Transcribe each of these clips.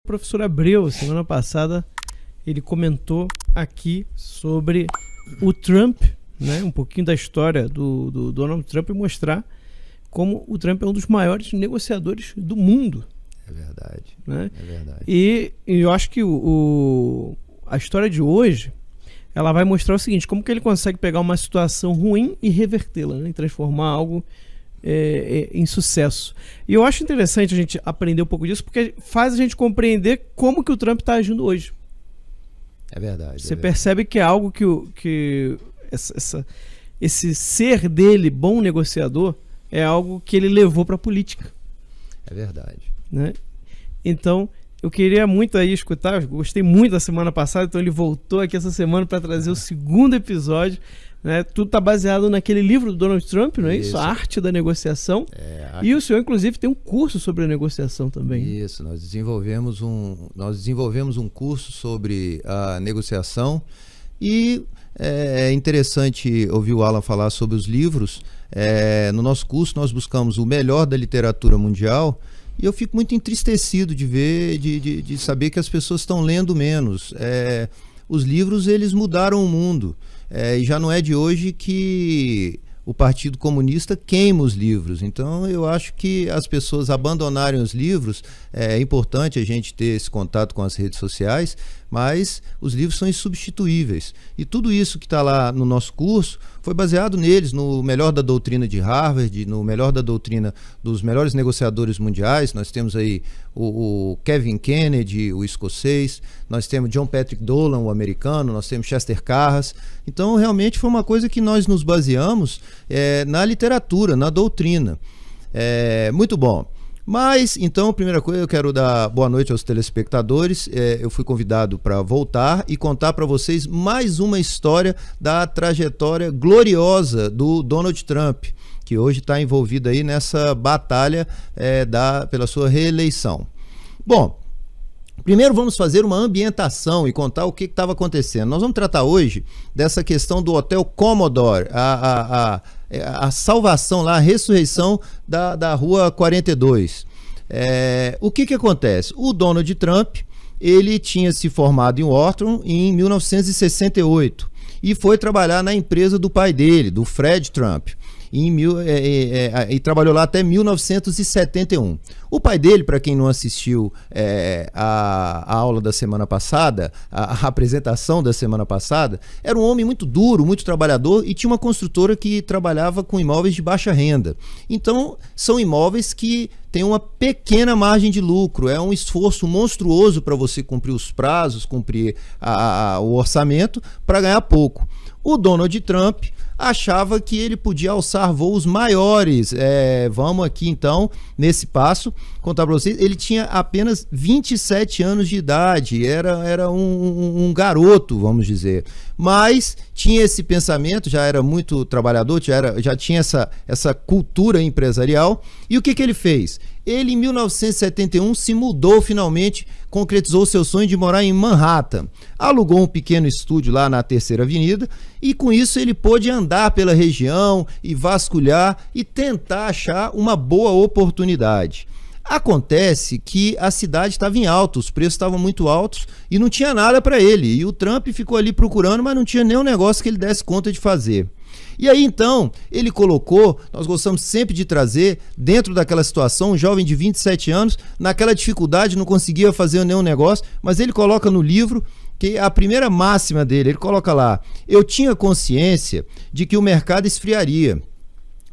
professor Abreu, semana passada, ele comentou aqui sobre o Trump, né? Um pouquinho da história do Donald Trump e mostrar como o Trump é um dos maiores negociadores do mundo. É verdade, né? É verdade. E eu acho que a história de hoje, ela vai mostrar o seguinte, como que ele consegue pegar uma situação ruim e revertê-la, né? E transformar algo em sucesso. E eu acho interessante a gente aprender um pouco disso, porque faz a gente compreender como que o Trump está agindo hoje. É verdade. Você percebe que é algo que esse ser dele, bom negociador, é algo que ele levou para a política. É verdade. Né? Então, eu queria muito aí escutar, eu gostei muito da semana passada, então ele voltou aqui essa semana para trazer o segundo episódio. Né? Tudo está baseado naquele livro do Donald Trump, não é isso? A Arte da Negociação. E o senhor, inclusive, tem um curso sobre a negociação também. Isso, nós desenvolvemos um curso sobre a negociação e é interessante ouvir o Alan falar sobre os livros. No nosso curso nós buscamos o melhor da literatura mundial e eu fico muito entristecido de ver, de saber que as pessoas estão lendo menos. Os livros, eles mudaram o mundo. E já não é de hoje que o Partido Comunista queima os livros. Então eu acho que as pessoas abandonarem os livros, é importante a gente ter esse contato com as redes sociais, mas os livros são insubstituíveis. E tudo isso que está lá no nosso curso foi baseado neles, no melhor da doutrina de Harvard, no melhor da doutrina dos melhores negociadores mundiais. Nós temos aí o Kevin Kennedy, o escocês, nós temos John Patrick Dolan, o americano, nós temos Chester Carras. Então realmente foi uma coisa que nós nos baseamos na literatura, na doutrina. Muito bom. Mas, então, primeira coisa, eu quero dar boa noite aos telespectadores. Eu fui convidado para voltar e contar para vocês mais uma história da trajetória gloriosa do Donald Trump, que hoje está envolvido aí nessa batalha pela sua reeleição. Bom, primeiro vamos fazer uma ambientação e contar o que estava acontecendo. Nós vamos tratar hoje dessa questão do Hotel Commodore, a salvação lá, a ressurreição da Rua 42. O que acontece? O Donald Trump, ele tinha se formado em Wharton em 1968 e foi trabalhar na empresa do pai dele, do Fred Trump. E trabalhou lá até 1971. O pai dele, para quem não assistiu a aula da semana passada, a apresentação da semana passada, era um homem muito duro, muito trabalhador e tinha uma construtora que trabalhava com imóveis de baixa renda. Então, são imóveis que têm uma pequena margem de lucro, é um esforço monstruoso para você cumprir os prazos, cumprir o orçamento para ganhar pouco. O Donald Trump achava que ele podia alçar voos maiores. Vamos aqui então, nesse passo, contar para vocês, ele tinha apenas 27 anos de idade, era um garoto, vamos dizer, mas tinha esse pensamento, já era muito trabalhador, já tinha essa cultura empresarial. E o que ele fez? Ele, em 1971, se mudou finalmente, concretizou seu sonho de morar em Manhattan. Alugou um pequeno estúdio lá na Terceira Avenida e com isso ele pôde andar pela região e vasculhar e tentar achar uma boa oportunidade. Acontece que a cidade estava em alta, os preços estavam muito altos e não tinha nada para ele. E o Trump ficou ali procurando, mas não tinha nenhum negócio que ele desse conta de fazer. E aí então, ele colocou, nós gostamos sempre de trazer, dentro daquela situação, um jovem de 27 anos, naquela dificuldade, não conseguia fazer nenhum negócio, mas ele coloca no livro, que a primeira máxima dele, ele coloca lá: eu tinha consciência de que o mercado esfriaria,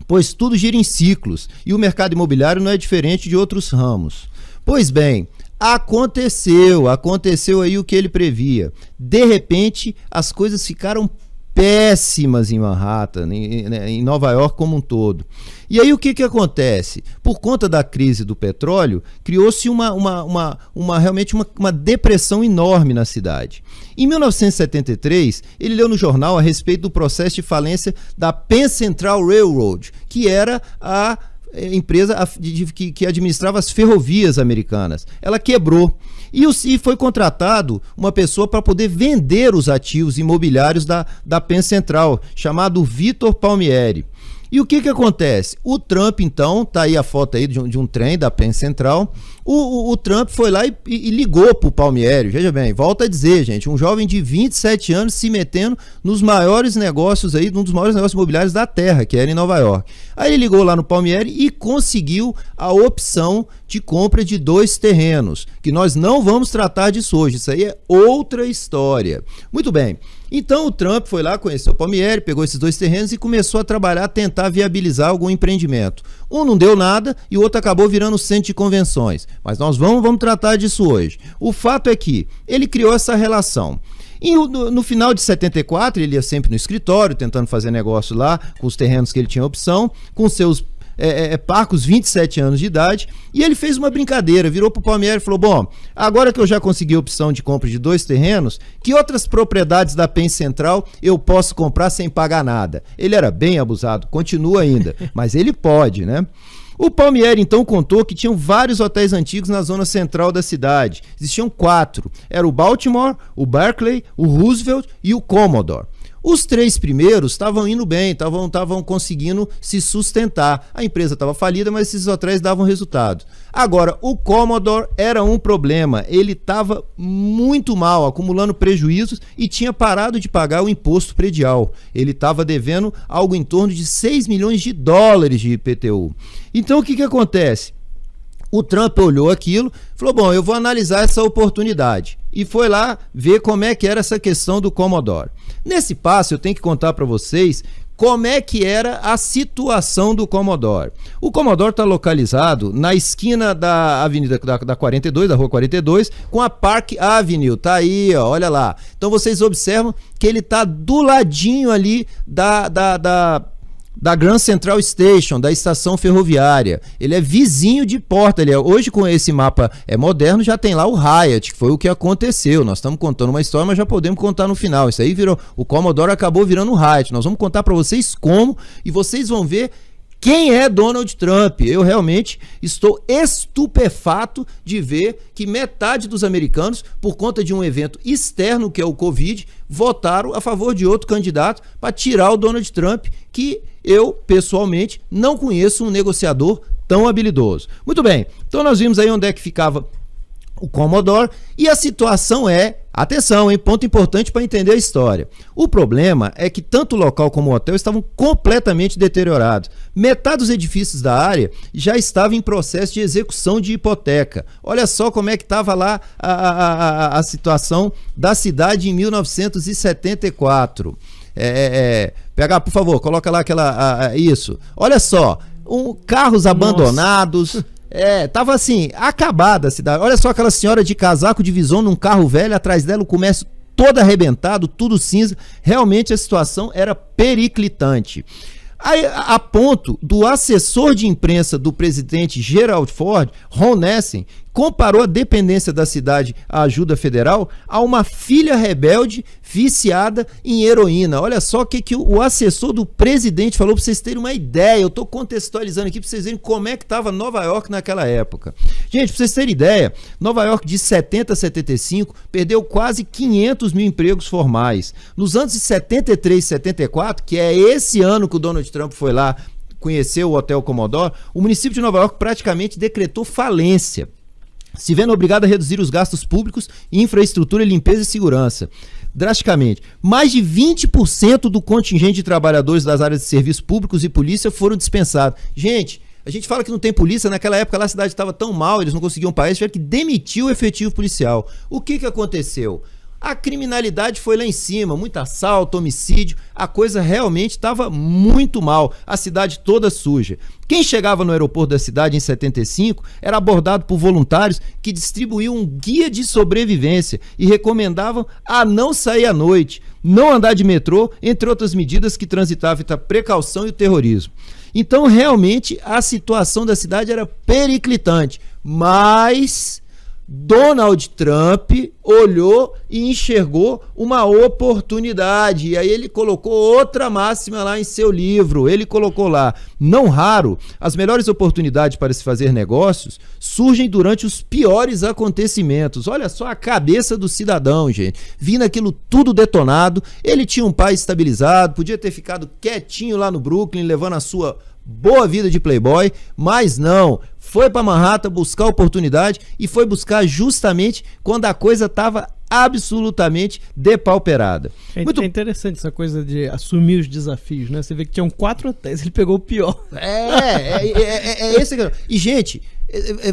pois tudo gira em ciclos, e o mercado imobiliário não é diferente de outros ramos. Pois bem, aconteceu aí o que ele previa. De repente, as coisas ficaram péssimas em Manhattan, em Nova York como um todo. E aí o que acontece? Por conta da crise do petróleo, criou-se realmente uma depressão enorme na cidade. Em 1973, ele leu no jornal a respeito do processo de falência da Penn Central Railroad, que era a empresa que administrava as ferrovias americanas. Ela quebrou. E foi contratado uma pessoa para poder vender os ativos imobiliários da Penn Central, chamado Vitor Palmieri. E o que acontece? O Trump, então, tá aí a foto aí de um trem da Penn Central. O Trump foi lá e ligou pro Palmieri. Veja bem, volta a dizer, gente, um jovem de 27 anos se metendo nos maiores negócios aí, num dos maiores negócios imobiliários da Terra, que era em Nova York. Aí ele ligou lá no Palmieri e conseguiu a opção de compra de 2 terrenos, que nós não vamos tratar disso hoje, isso aí é outra história. Muito bem, então o Trump foi lá, conheceu o Palmieri, pegou esses 2 terrenos e começou a trabalhar, tentar viabilizar algum empreendimento. Um não deu nada e o outro acabou virando centro de convenções, mas nós vamos tratar disso hoje. O fato é que ele criou essa relação. E no final de 74, ele ia sempre no escritório, tentando fazer negócio lá, com os terrenos que ele tinha opção, com seus parcos 27 anos de idade, e ele fez uma brincadeira, virou pro Palmieri e falou, bom, agora que eu já consegui a opção de compra de 2 terrenos, que outras propriedades da Penn Central eu posso comprar sem pagar nada? Ele era bem abusado, continua ainda, mas ele pode, né? O Palmieri, então, contou que tinham vários hotéis antigos na zona central da cidade. Existiam 4. Era o Baltimore, o Barclay, o Roosevelt e o Commodore. Os 3 primeiros estavam indo bem, estavam conseguindo se sustentar. A empresa estava falida, mas esses hotéis davam resultado. Agora, o Commodore era um problema. Ele estava muito mal, acumulando prejuízos e tinha parado de pagar o imposto predial. Ele estava devendo algo em torno de 6 milhões de dólares de IPTU. Então, o que acontece? O Trump olhou aquilo, falou, bom, eu vou analisar essa oportunidade. E foi lá ver como é que era essa questão do Commodore. Nesse passo, eu tenho que contar para vocês como é que era a situação do Commodore. O Commodore está localizado na esquina da avenida da 42, da rua 42, com a Park Avenue. Tá aí, ó, olha lá. Então vocês observam que ele está do ladinho ali da Grand Central Station, da estação ferroviária. Ele é vizinho de porta. Hoje, com esse mapa moderno, já tem lá o Hyatt, que foi o que aconteceu. Nós estamos contando uma história, mas já podemos contar no final. Isso aí virou, o Commodore acabou virando o Hyatt. Nós vamos contar para vocês como, e vocês vão ver quem é Donald Trump. Eu realmente estou estupefato de ver que metade dos americanos, por conta de um evento externo, que é o Covid, votaram a favor de outro candidato para tirar o Donald Trump, que eu, pessoalmente, não conheço um negociador tão habilidoso. Muito bem, então nós vimos aí onde é que ficava o Commodore, e a situação atenção, hein, ponto importante para entender a história. O problema é que tanto o local como o hotel estavam completamente deteriorados. Metade dos edifícios da área já estava em processo de execução de hipoteca. Olha só como é que estava lá a situação da cidade em 1974. PH, por favor, coloca lá isso. Olha só, carros abandonados. Tava assim, acabada a cidade. Olha só aquela senhora de casaco de visão num carro velho, atrás dela o comércio todo arrebentado, tudo cinza. Realmente a situação era periclitante. A ponto do assessor de imprensa do presidente Gerald Ford, Ron Nessen, comparou a dependência da cidade à ajuda federal a uma filha rebelde viciada em heroína. Olha só o que o assessor do presidente falou, para vocês terem uma ideia. Eu estou contextualizando aqui para vocês verem como é que estava Nova York naquela época. Gente, para vocês terem ideia, Nova York de 70 a 75 perdeu quase 500 mil empregos formais. Nos anos de 73 e 74, que é esse ano que o Donald Trump foi lá conhecer o Hotel Commodore, o município de Nova York praticamente decretou falência, se vendo obrigado a reduzir os gastos públicos em infraestrutura, limpeza e segurança drasticamente. Mais de 20% do contingente de trabalhadores das áreas de serviços públicos e polícia foram dispensados. Gente, a gente fala que não tem polícia, naquela época lá a cidade estava tão mal, eles não conseguiam parar, eles tiveram que demitir o efetivo policial. O que aconteceu? A criminalidade foi lá em cima, muito assalto, homicídio, a coisa realmente estava muito mal, a cidade toda suja. Quem chegava no aeroporto da cidade em 75 era abordado por voluntários que distribuíam um guia de sobrevivência e recomendavam a não sair à noite, não andar de metrô, entre outras medidas que transitavam entre a precaução e o terrorismo. Então, realmente, a situação da cidade era periclitante, mas Donald Trump olhou e enxergou uma oportunidade, e aí ele colocou outra máxima lá em seu livro. Ele colocou lá: não raro, as melhores oportunidades para se fazer negócios surgem durante os piores acontecimentos. Olha só a cabeça do cidadão, gente, vindo aquilo tudo detonado. Ele tinha um pai estabilizado, podia ter ficado quietinho lá no Brooklyn, levando a sua boa vida de playboy, mas não, foi para Manhattan buscar oportunidade, e foi buscar justamente quando a coisa estava absolutamente depauperada. É interessante essa coisa de assumir os desafios, né? Você vê que tinham 4 hotéis, ele pegou o pior. É esse. E, gente,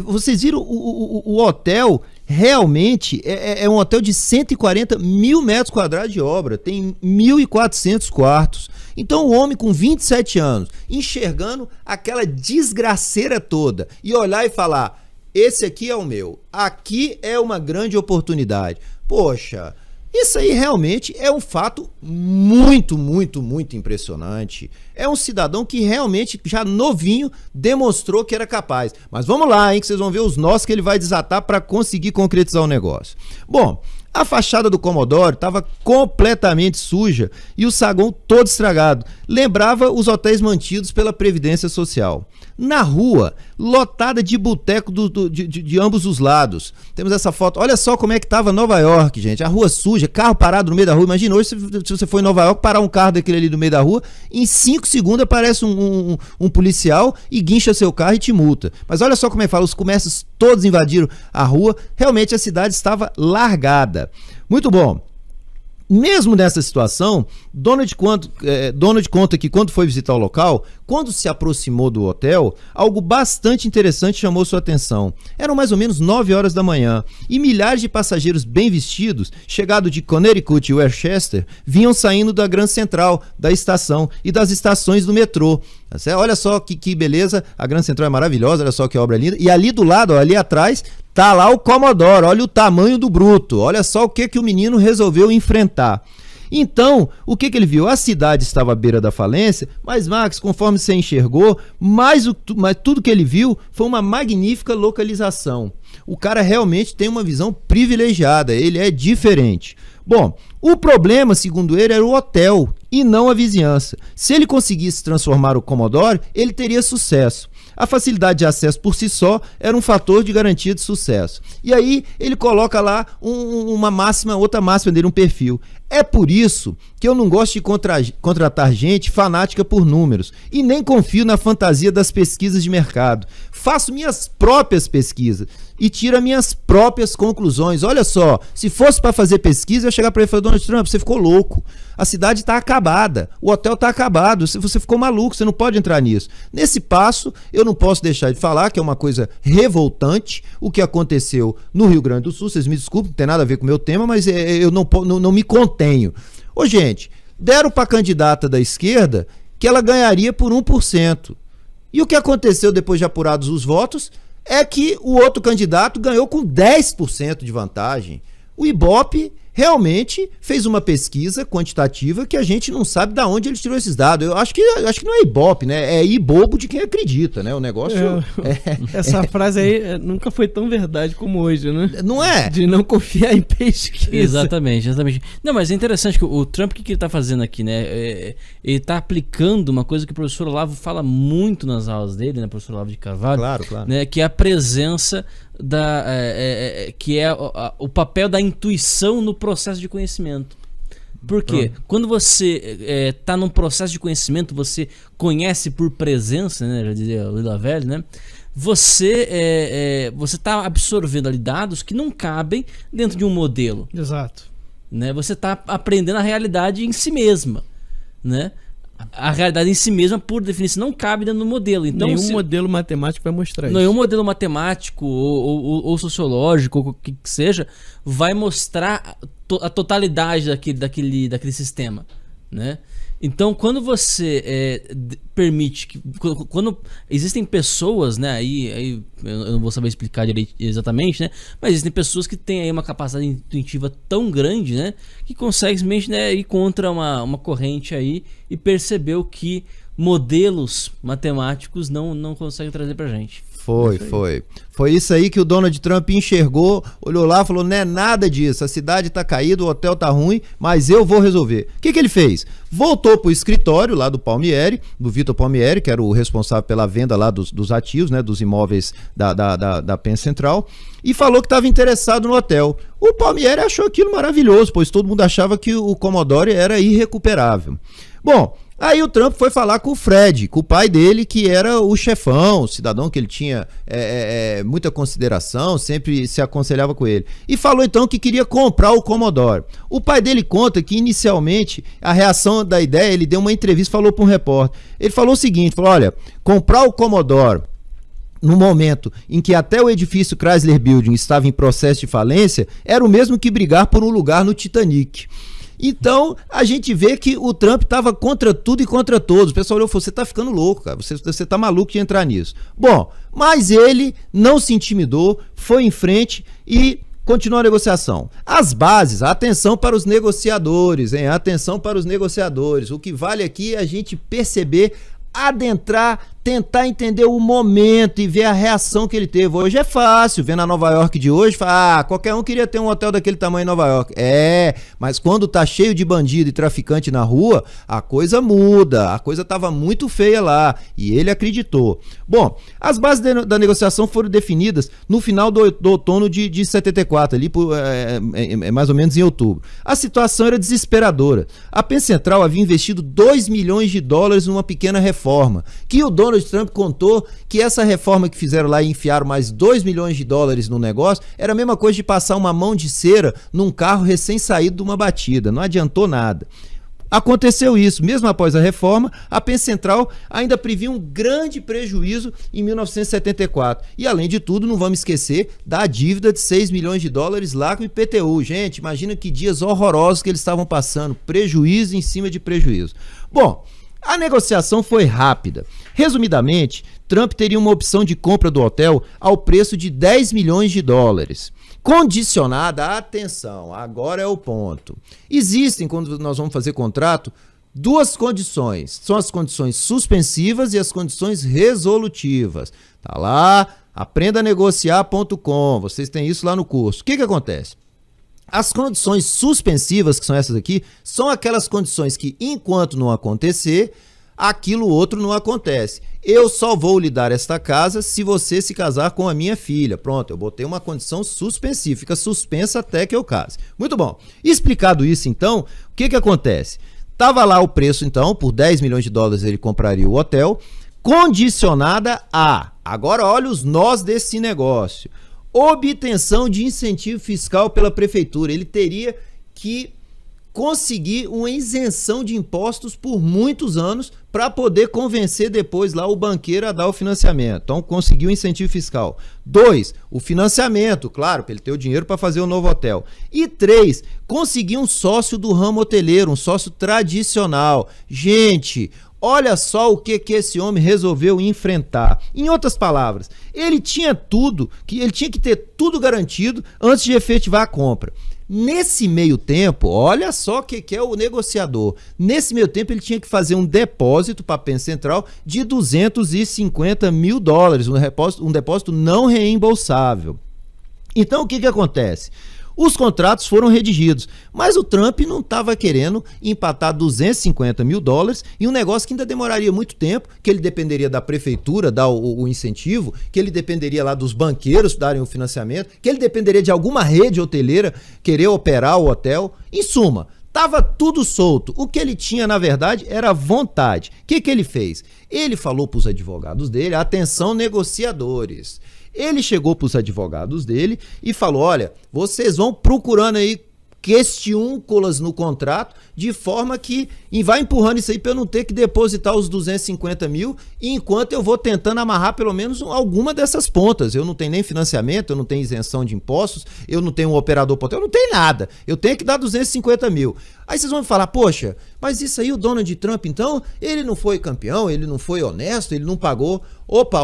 vocês viram o hotel? Realmente é um hotel de 140 mil metros quadrados de obra, tem 1.400 quartos. Então o homem com 27 anos, enxergando aquela desgraceira toda, e olhar e falar: esse aqui é o meu, aqui é uma grande oportunidade. Poxa, isso aí realmente é um fato muito, muito, muito impressionante. É um cidadão que realmente, já novinho, demonstrou que era capaz. Mas vamos lá, hein, que vocês vão ver os nós que ele vai desatar para conseguir concretizar o negócio. Bom, a fachada do Commodore estava completamente suja e o saguão todo estragado. Lembrava os hotéis mantidos pela Previdência Social. Na rua, lotada de boteco de ambos os lados. Temos essa foto. Olha só como é que estava Nova York, gente. A rua suja, carro parado no meio da rua. Imagina hoje, se você for em Nova York, parar um carro daquele ali no meio da rua, em 5 segundos aparece um policial e guincha seu carro e te multa. Mas olha só como é que fala, os comércios todos invadiram a rua. Realmente a cidade estava largada. Muito bom. Mesmo nessa situação, Donald conta que quando foi visitar o local, quando se aproximou do hotel, algo bastante interessante chamou sua atenção. Eram mais ou menos 9 horas da manhã e milhares de passageiros bem vestidos, chegados de Connecticut e Westchester, vinham saindo da Grand Central, da estação e das estações do metrô. Olha só que beleza, a Grand Central é maravilhosa, olha só que obra linda. E ali do lado, ó, ali atrás, tá lá o Commodore, olha o tamanho do bruto, olha só o que o menino resolveu enfrentar. Então, o que ele viu? A cidade estava à beira da falência, mas, Max, conforme você enxergou, mas tudo que ele viu foi uma magnífica localização. O cara realmente tem uma visão privilegiada, ele é diferente. Bom, o problema, segundo ele, era o hotel e não a vizinhança. Se ele conseguisse transformar o Commodore, ele teria sucesso. A facilidade de acesso por si só era um fator de garantia de sucesso. E aí ele coloca lá outra máxima dele, um perfil. É por isso que eu não gosto de contratar gente fanática por números e nem confio na fantasia das pesquisas de mercado. Faço minhas próprias pesquisas e tiro minhas próprias conclusões. Olha só, se fosse para fazer pesquisa, eu ia chegar para ele e falar: Donald Trump, você ficou louco. A cidade está acabada, o hotel está acabado, você ficou maluco, você não pode entrar nisso. Nesse passo, eu não posso deixar de falar que é uma coisa revoltante o que aconteceu no Rio Grande do Sul. Vocês me desculpem, não tem nada a ver com o meu tema, mas eu não me contenho. Ô, gente, deram para a candidata da esquerda que ela ganharia por 1%. E o que aconteceu depois de apurados os votos é que o outro candidato ganhou com 10% de vantagem. O Ibope realmente fez uma pesquisa quantitativa que a gente não sabe de onde ele tirou esses dados. Eu acho que não é Ibope, né? É ibobo de quem acredita, né? O negócio... Essa frase aí nunca foi tão verdade como hoje, né? Não é? De não confiar em pesquisa. Exatamente. Não, mas é interessante que o Trump, o que ele tá fazendo aqui, né? Ele tá aplicando uma coisa que o professor Olavo fala muito nas aulas dele, né? O professor Olavo de Carvalho. Claro. Né? Que é a presença que é o papel da intuição no processo de conhecimento. Por quê? Quando você está num processo de conhecimento, você conhece por presença, né? Já dizia o Lila Velho, né? Você está absorvendo ali dados que não cabem dentro de um modelo. Exato. Né? Você está aprendendo a realidade em si mesma, né? A realidade em si mesma, por definição, não cabe dentro do modelo. Então, nenhum modelo matemático vai mostrar isso. Nenhum modelo matemático ou sociológico, ou o que seja, vai mostrar a totalidade daquele sistema, né? Então, quando você permite que... Quando existem pessoas, né? Aí eu não vou saber explicar exatamente, né? Mas existem pessoas que têm aí uma capacidade intuitiva tão grande, né? Que conseguem simplesmente, né, ir contra uma corrente aí e perceber o que modelos matemáticos não conseguem trazer pra gente. Foi isso aí que o Donald Trump enxergou, olhou lá e falou, não é nada disso, a cidade tá caída, o hotel tá ruim, mas eu vou resolver. O que ele fez? Voltou pro escritório lá do Palmieri, do Vitor Palmieri, que era o responsável pela venda lá dos ativos, né, dos imóveis da Penn Central, e falou que estava interessado no hotel. O Palmieri achou aquilo maravilhoso, pois todo mundo achava que o Commodore era irrecuperável. Bom, aí o Trump foi falar com o Fred, com o pai dele, que era o chefão, o cidadão que ele tinha muita consideração, sempre se aconselhava com ele. E falou então que queria comprar o Commodore. O pai dele conta que inicialmente a reação da ideia, ele deu uma entrevista, falou para um repórter. Ele falou o seguinte, falou, olha, comprar o Commodore no momento em que até o edifício Chrysler Building estava em processo de falência, era o mesmo que brigar por um lugar no Titanic. Então, a gente vê que o Trump estava contra tudo e contra todos. O pessoal olhou e falou, você está ficando louco, cara, você tá maluco de entrar nisso. Bom, mas ele não se intimidou, foi em frente e continuou a negociação. As bases, atenção para os negociadores, hein? Atenção para os negociadores. O que vale aqui é a gente perceber, adentrar, tentar entender o momento e ver a reação que ele teve. Hoje é fácil, vendo a Nova York de hoje, qualquer um queria ter um hotel daquele tamanho em Nova York. Mas quando tá cheio de bandido e traficante na rua, a coisa muda, a coisa tava muito feia lá, e ele acreditou. Bom, as bases da negociação foram definidas no final do outono de 74, ali mais ou menos em outubro. A situação era desesperadora. A Penn Central havia investido $2 milhões numa pequena reforma, que o Donald Trump contou que essa reforma que fizeram lá e enfiaram mais $2 milhões no negócio era a mesma coisa de passar uma mão de cera num carro recém-saído de uma batida, não adiantou nada. Aconteceu isso, mesmo após a reforma, a Penn Central ainda previa um grande prejuízo em 1974. E além de tudo, não vamos esquecer da dívida de $6 milhões lá com o IPTU. Gente, imagina que dias horrorosos que eles estavam passando, prejuízo em cima de prejuízo. Bom, a negociação foi rápida. Resumidamente, Trump teria uma opção de compra do hotel ao preço de $10 milhões, condicionada, atenção, agora é o ponto. Existem, quando nós vamos fazer contrato, duas condições. São as condições suspensivas e as condições resolutivas. Tá lá, aprendanegociar.com, vocês têm isso lá no curso. O que acontece? As condições suspensivas, que são essas aqui, são aquelas condições que, enquanto não acontecer, aquilo outro não acontece. Eu só vou lhe dar esta casa se você se casar com a minha filha. Pronto, eu botei uma condição suspensiva, fica suspensa até que eu case. Muito bom. Explicado isso, então, o que acontece? Tava lá o preço, então, por $10 milhões ele compraria o hotel, condicionada a... Agora olha os nós desse negócio. Obtenção de incentivo fiscal pela prefeitura. Ele teria que conseguir uma isenção de impostos por muitos anos para poder convencer depois lá o banqueiro a dar o financiamento. Então, conseguiu incentivo fiscal. 2, o financiamento, claro, para ele ter o dinheiro para fazer o novo hotel. E 3, conseguir um sócio do ramo hoteleiro, um sócio tradicional. Gente, olha só o que esse homem resolveu enfrentar. Em outras palavras, ele tinha ele tinha que ter tudo garantido antes de efetivar a compra. Nesse meio tempo, olha só o que é o negociador. Nesse meio tempo, ele tinha que fazer um depósito para a Penn Central de $250 mil, um depósito não reembolsável. Então, o que acontece? Os contratos foram redigidos, mas o Trump não estava querendo empatar $250 mil em um negócio que ainda demoraria muito tempo, que ele dependeria da prefeitura dar o incentivo, que ele dependeria lá dos banqueiros darem o financiamento, que ele dependeria de alguma rede hoteleira querer operar o hotel. Em suma, estava tudo solto. O que ele tinha, na verdade, era vontade. O que ele fez? Ele falou para os advogados dele, atenção negociadores. Ele chegou para os advogados dele e falou, olha, vocês vão procurando aí questiúnculas no contrato, de forma que vai empurrando isso aí para eu não ter que depositar os $250 mil, enquanto eu vou tentando amarrar pelo menos alguma dessas pontas. Eu não tenho nem financiamento, eu não tenho isenção de impostos, eu não tenho um operador para hotel, eu não tenho nada. Eu tenho que dar $250 mil. Aí vocês vão me falar, poxa, mas isso aí o Donald Trump, então, ele não foi campeão, ele não foi honesto, ele não pagou. Opa.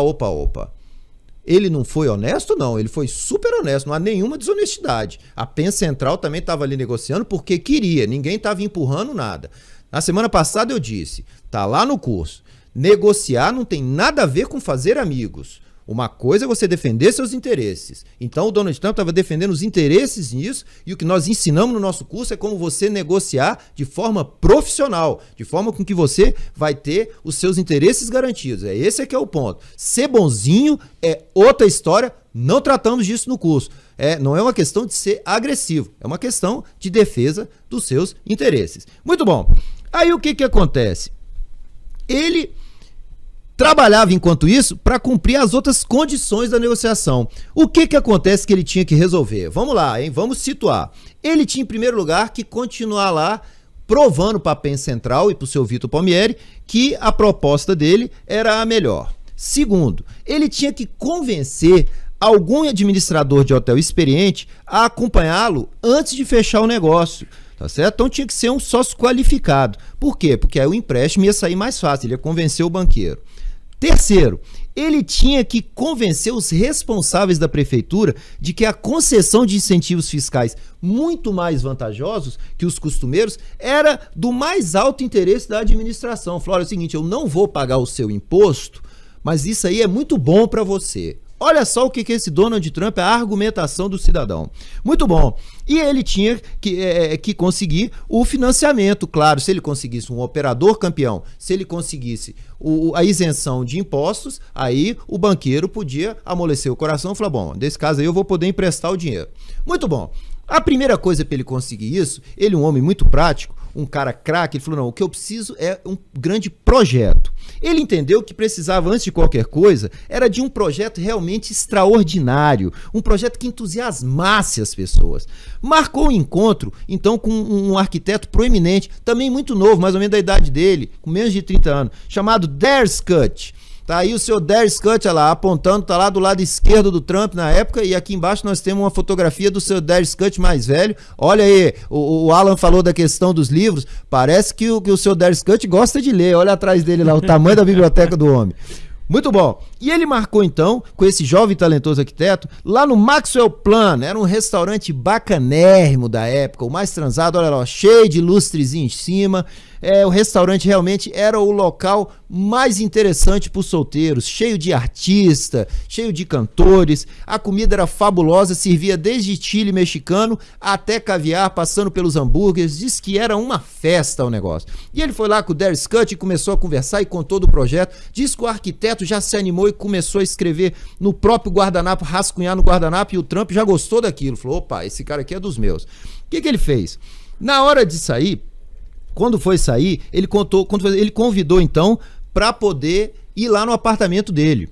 Ele não foi honesto? Não, ele foi super honesto, não há nenhuma desonestidade. A Penn Central também estava ali negociando porque queria, ninguém estava empurrando nada. Na semana passada eu disse, tá lá no curso, negociar não tem nada a ver com fazer amigos. Uma coisa é você defender seus interesses. Então o Donald Trump estava defendendo os interesses nisso, e o que nós ensinamos no nosso curso é como você negociar de forma profissional, de forma com que você vai ter os seus interesses garantidos. Esse é que é o ponto. Ser bonzinho é outra história, não tratamos disso no curso. Não é uma questão de ser agressivo, é uma questão de defesa dos seus interesses. Muito bom. Aí o que acontece? Ele trabalhava, enquanto isso, para cumprir as outras condições da negociação. O que acontece que ele tinha que resolver? Vamos lá, hein? Vamos situar. Ele tinha, em primeiro lugar, que continuar lá provando para a Penn Central e para o seu Vitor Palmieri que a proposta dele era a melhor. Segundo, ele tinha que convencer algum administrador de hotel experiente a acompanhá-lo antes de fechar o negócio. Tá certo? Então tinha que ser um sócio qualificado. Por quê? Porque aí o empréstimo ia sair mais fácil, ele ia convencer o banqueiro. Terceiro, ele tinha que convencer os responsáveis da prefeitura de que a concessão de incentivos fiscais muito mais vantajosos que os costumeiros era do mais alto interesse da administração. Falou, olha, é o seguinte, eu não vou pagar o seu imposto, mas isso aí é muito bom para você. Olha só o que esse Donald Trump é a argumentação do cidadão. Muito bom. E ele tinha que conseguir o financiamento, claro. Se ele conseguisse um operador campeão, se ele conseguisse a isenção de impostos, aí o banqueiro podia amolecer o coração e falar, bom, nesse caso aí eu vou poder emprestar o dinheiro. Muito bom. A primeira coisa para ele conseguir isso, ele é um homem muito prático, um cara craque, ele falou, não, o que eu preciso é um grande projeto. Ele entendeu que precisava, antes de qualquer coisa, era de um projeto realmente extraordinário, um projeto que entusiasmasse as pessoas. Marcou um encontro, então, com um arquiteto proeminente, também muito novo, mais ou menos da idade dele, com menos de 30 anos, chamado Darius Scott. Tá aí o seu Darius Scott, olha lá, apontando, tá lá do lado esquerdo do Trump na época, e aqui embaixo nós temos uma fotografia do seu Darius Scott mais velho. Olha aí, o Alan falou da questão dos livros, parece que o seu Darius Scott gosta de ler, olha atrás dele lá, o tamanho da biblioteca do homem. Muito bom. E ele marcou então, com esse jovem e talentoso arquiteto, lá no Maxwell Plan, era um restaurante bacanérrimo da época, o mais transado, olha lá, cheio de lustrezinho em cima. O restaurante realmente era o local mais interessante para os solteiros, cheio de artista, cheio de cantores, a comida era fabulosa, servia desde chile mexicano até caviar, passando pelos hambúrgueres, diz que era uma festa o negócio. E ele foi lá com o Darius Scott e começou a conversar e contou do projeto, diz que o arquiteto já se animou e começou a escrever no próprio guardanapo, rascunhar no guardanapo, e o Trump já gostou daquilo, falou, opa, esse cara aqui é dos meus. O que ele fez? Na hora de sair, quando foi sair, ele convidou então para poder ir lá no apartamento dele.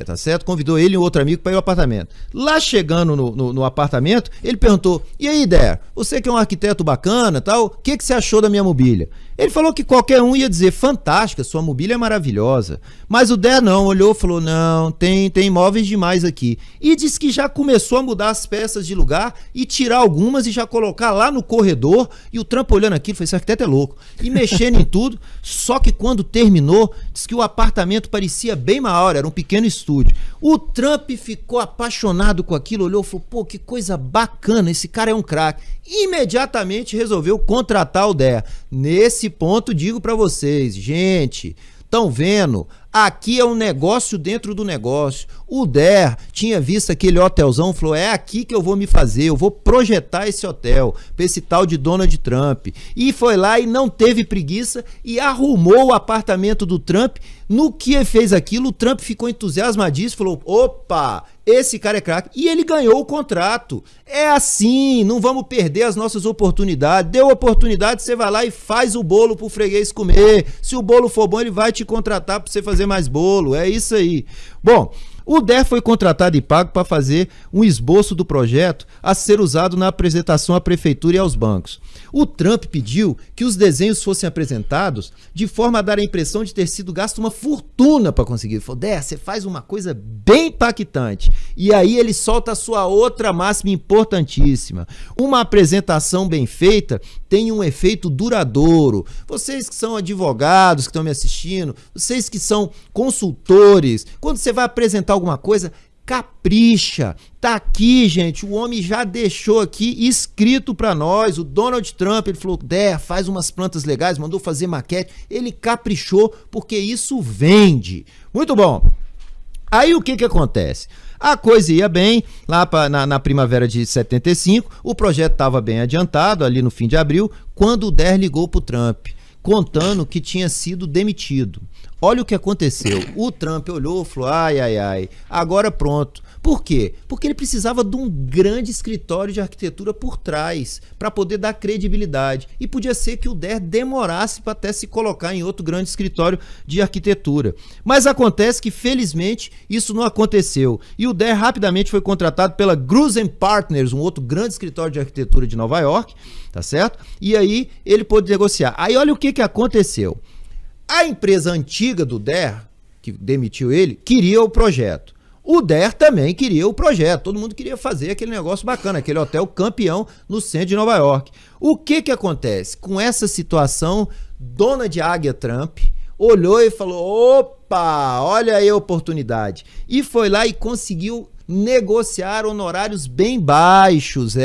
Tá certo? Convidou ele e um outro amigo para ir ao apartamento. Lá chegando no apartamento, ele perguntou, e aí, Der, você que é um arquiteto bacana, tal, o que você achou da minha mobília? Ele falou que qualquer um ia dizer, fantástica, sua mobília é maravilhosa. Mas o Der não, olhou e falou, não, tem imóveis demais aqui. E disse que já começou a mudar as peças de lugar e tirar algumas e já colocar lá no corredor. E o Trump olhando aquilo, falou, esse arquiteto é louco. E mexendo em tudo, só que quando terminou, disse que o apartamento parecia bem maior, era um pequeno estúdio. O Trump ficou apaixonado com aquilo, olhou e falou, pô, que coisa bacana, esse cara é um craque. Imediatamente resolveu contratar o Der. Nesse ponto digo para vocês, gente, estão vendo? Aqui é um negócio dentro do negócio. O Der tinha visto aquele hotelzão, falou, é aqui que eu vou me fazer, eu vou projetar esse hotel para esse tal de Donald Trump. E foi lá e não teve preguiça e arrumou o apartamento do Trump. No que ele fez aquilo, o Trump ficou entusiasmadíssimo, falou, opa, esse cara é craque. E ele ganhou o contrato. É assim, não vamos perder as nossas oportunidades. Deu oportunidade, você vai lá e faz o bolo pro freguês comer. Se o bolo for bom, ele vai te contratar para você fazer mais bolo. É isso aí. Bom, o Der foi contratado e pago para fazer um esboço do projeto a ser usado na apresentação à prefeitura e aos bancos. O Trump pediu que os desenhos fossem apresentados de forma a dar a impressão de ter sido gasto uma fortuna para conseguir. Ele falou, Der, você faz uma coisa bem impactante. E aí ele solta a sua outra máxima importantíssima. Uma apresentação bem feita tem um efeito duradouro. Vocês que são advogados que estão me assistindo, vocês que são consultores, quando você vai apresentar alguma coisa, capricha. Tá aqui, gente, o homem já deixou aqui escrito para nós, o Donald Trump, ele falou, Der, faz umas plantas legais, mandou fazer maquete, ele caprichou porque isso vende. Muito bom. Aí o que acontece? A coisa ia bem, lá na primavera de 75, o projeto estava bem adiantado, ali no fim de abril, quando o Der ligou para o Trump, contando que tinha sido demitido. Olha o que aconteceu. O Trump olhou e falou, ai, agora pronto. Por quê? Porque ele precisava de um grande escritório de arquitetura por trás, para poder dar credibilidade. E podia ser que o Der demorasse para até se colocar em outro grande escritório de arquitetura. Mas acontece que, felizmente, isso não aconteceu. E o Der rapidamente foi contratado pela Grusin Partners, um outro grande escritório de arquitetura de Nova York, tá certo? E aí ele pôde negociar. Aí olha o que aconteceu. A empresa antiga do Der, que demitiu ele, queria o projeto. O Der também queria o projeto. Todo mundo queria fazer aquele negócio bacana, aquele hotel campeão no centro de Nova York. O que acontece? Com essa situação, dona de Águia Trump olhou e falou, opa, olha aí a oportunidade. E foi lá e conseguiu negociar honorários bem baixos.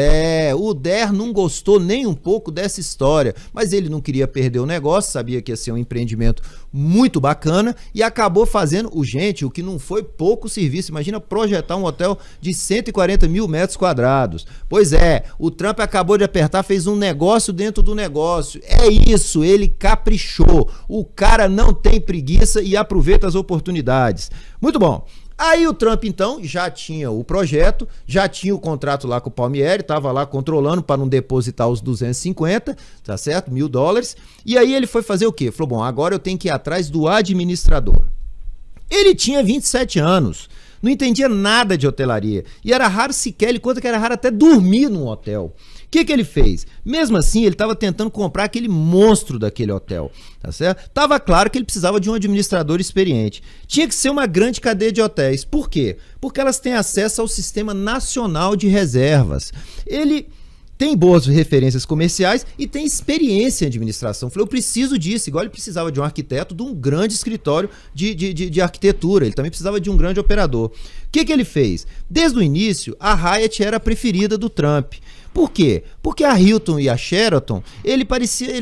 O Der não gostou nem um pouco dessa história, mas ele não queria perder o negócio, sabia que ia ser um empreendimento muito bacana e acabou fazendo, o que não foi pouco serviço. Imagina projetar um hotel de 140 mil metros quadrados. Pois é, o Trump acabou de apertar, fez um negócio dentro do negócio. É isso, ele caprichou. O cara não tem preguiça e aproveita as oportunidades. Muito bom. Aí o Trump, então, já tinha o projeto, já tinha o contrato lá com o Palmieri, estava lá controlando para não depositar os 250, tá certo? $1.000. E aí ele foi fazer o quê? Falou, bom, agora eu tenho que ir atrás do administrador. Ele tinha 27 anos, não entendia nada de hotelaria. E era raro sequer, ele conta que era raro até dormir num hotel. O que ele fez? Mesmo assim, ele estava tentando comprar aquele monstro daquele hotel, tá certo? Tava claro que ele precisava de um administrador experiente. Tinha que ser uma grande cadeia de hotéis. Por quê? Porque elas têm acesso ao Sistema Nacional de Reservas. Ele tem boas referências comerciais e tem experiência em administração. Falei, eu preciso disso, igual ele precisava de um arquiteto, de um grande escritório de arquitetura. Ele também precisava de um grande operador. O que ele fez? Desde o início, a Hyatt era a preferida do Trump. Por quê? Porque a Hilton e a Sheraton, ele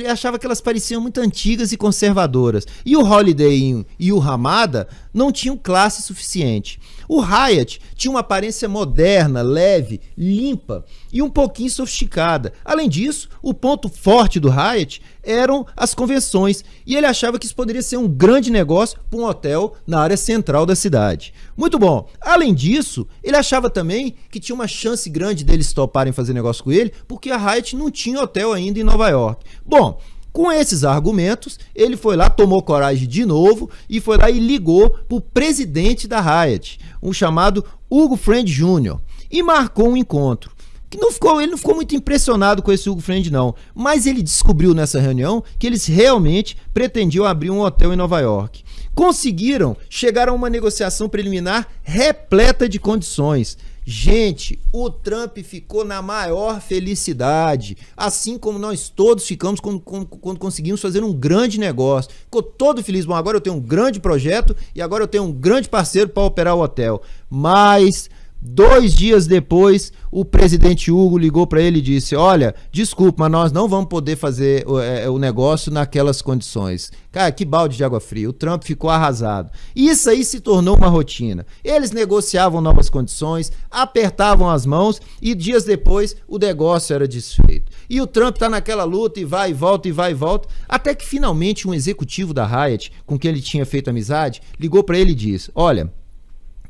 achava que elas pareciam muito antigas e conservadoras. E o Holiday Inn e o Ramada não tinham classe suficiente. O Hyatt tinha uma aparência moderna, leve, limpa e um pouquinho sofisticada. Além disso, o ponto forte do Hyatt eram as convenções. E ele achava que isso poderia ser um grande negócio para um hotel na área central da cidade. Muito bom. Além disso, ele achava também que tinha uma chance grande deles toparem fazer negócio com ele, porque a Hyatt não tinha hotel ainda em Nova York. Bom, com esses argumentos, ele foi lá, tomou coragem de novo e foi lá e ligou para o presidente da Hyatt, um chamado Hugo Friend Jr., e marcou um encontro. Ele não ficou muito impressionado com esse Hugo Friend, não, mas ele descobriu nessa reunião que eles realmente pretendiam abrir um hotel em Nova York. Conseguiram chegar a uma negociação preliminar repleta de condições. Gente, o Trump ficou na maior felicidade, assim como nós todos ficamos quando conseguimos fazer um grande negócio. Ficou todo feliz. Bom, agora eu tenho um grande projeto e agora eu tenho um grande parceiro para operar o hotel. Mas 2 dias depois, o presidente Hugo ligou para ele e disse, olha, desculpa, mas nós não vamos poder fazer o negócio naquelas condições. Cara, que balde de água fria. O Trump ficou arrasado. E isso aí se tornou uma rotina. Eles negociavam novas condições, apertavam as mãos e dias depois o negócio era desfeito. E o Trump tá naquela luta e vai e volta, até que finalmente um executivo da Hyatt, com quem ele tinha feito amizade, ligou para ele e disse, olha,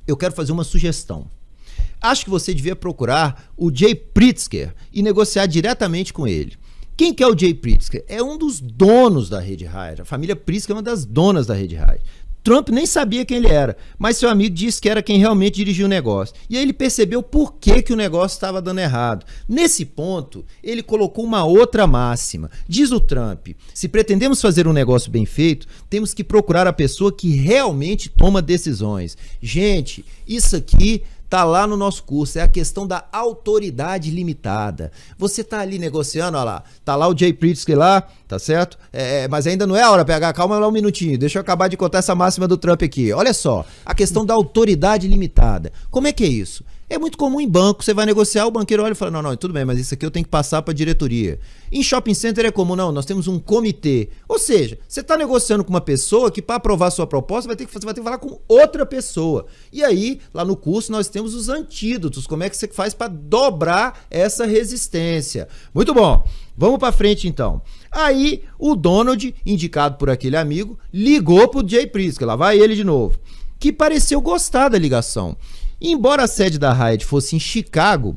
eu quero fazer uma sugestão. Acho que você devia procurar o Jay Pritzker e negociar diretamente com ele. Quem que é o Jay Pritzker? É um dos donos da rede Hyatt. A família Pritzker é uma das donas da rede Hyatt. Trump nem sabia quem ele era, mas seu amigo disse que era quem realmente dirigia o negócio. E aí ele percebeu por que o negócio estava dando errado. Nesse ponto, ele colocou uma outra máxima. Diz o Trump, se pretendemos fazer um negócio bem feito, temos que procurar a pessoa que realmente toma decisões. Gente, isso aqui tá lá no nosso curso, é a questão da autoridade limitada. Você tá ali negociando, olha lá, tá lá o Jay Pritzker lá, tá certo? Mas ainda não é a hora, PH, calma lá um minutinho, deixa eu acabar de contar essa máxima do Trump aqui. Olha só, a questão da autoridade limitada. Como é que é isso? É muito comum em banco, você vai negociar, o banqueiro olha e fala, não, tudo bem, mas isso aqui eu tenho que passar para a diretoria. Em shopping center é comum, não, nós temos um comitê. Ou seja, você está negociando com uma pessoa que para aprovar a sua proposta você vai ter que falar com outra pessoa. E aí, lá no curso, nós temos os antídotos, como é que você faz para dobrar essa resistência. Muito bom, vamos para frente então. Aí, o Donald, indicado por aquele amigo, ligou pro Jay Pritzker, lá vai ele de novo, que pareceu gostar da ligação. Embora a sede da Hyatt fosse em Chicago,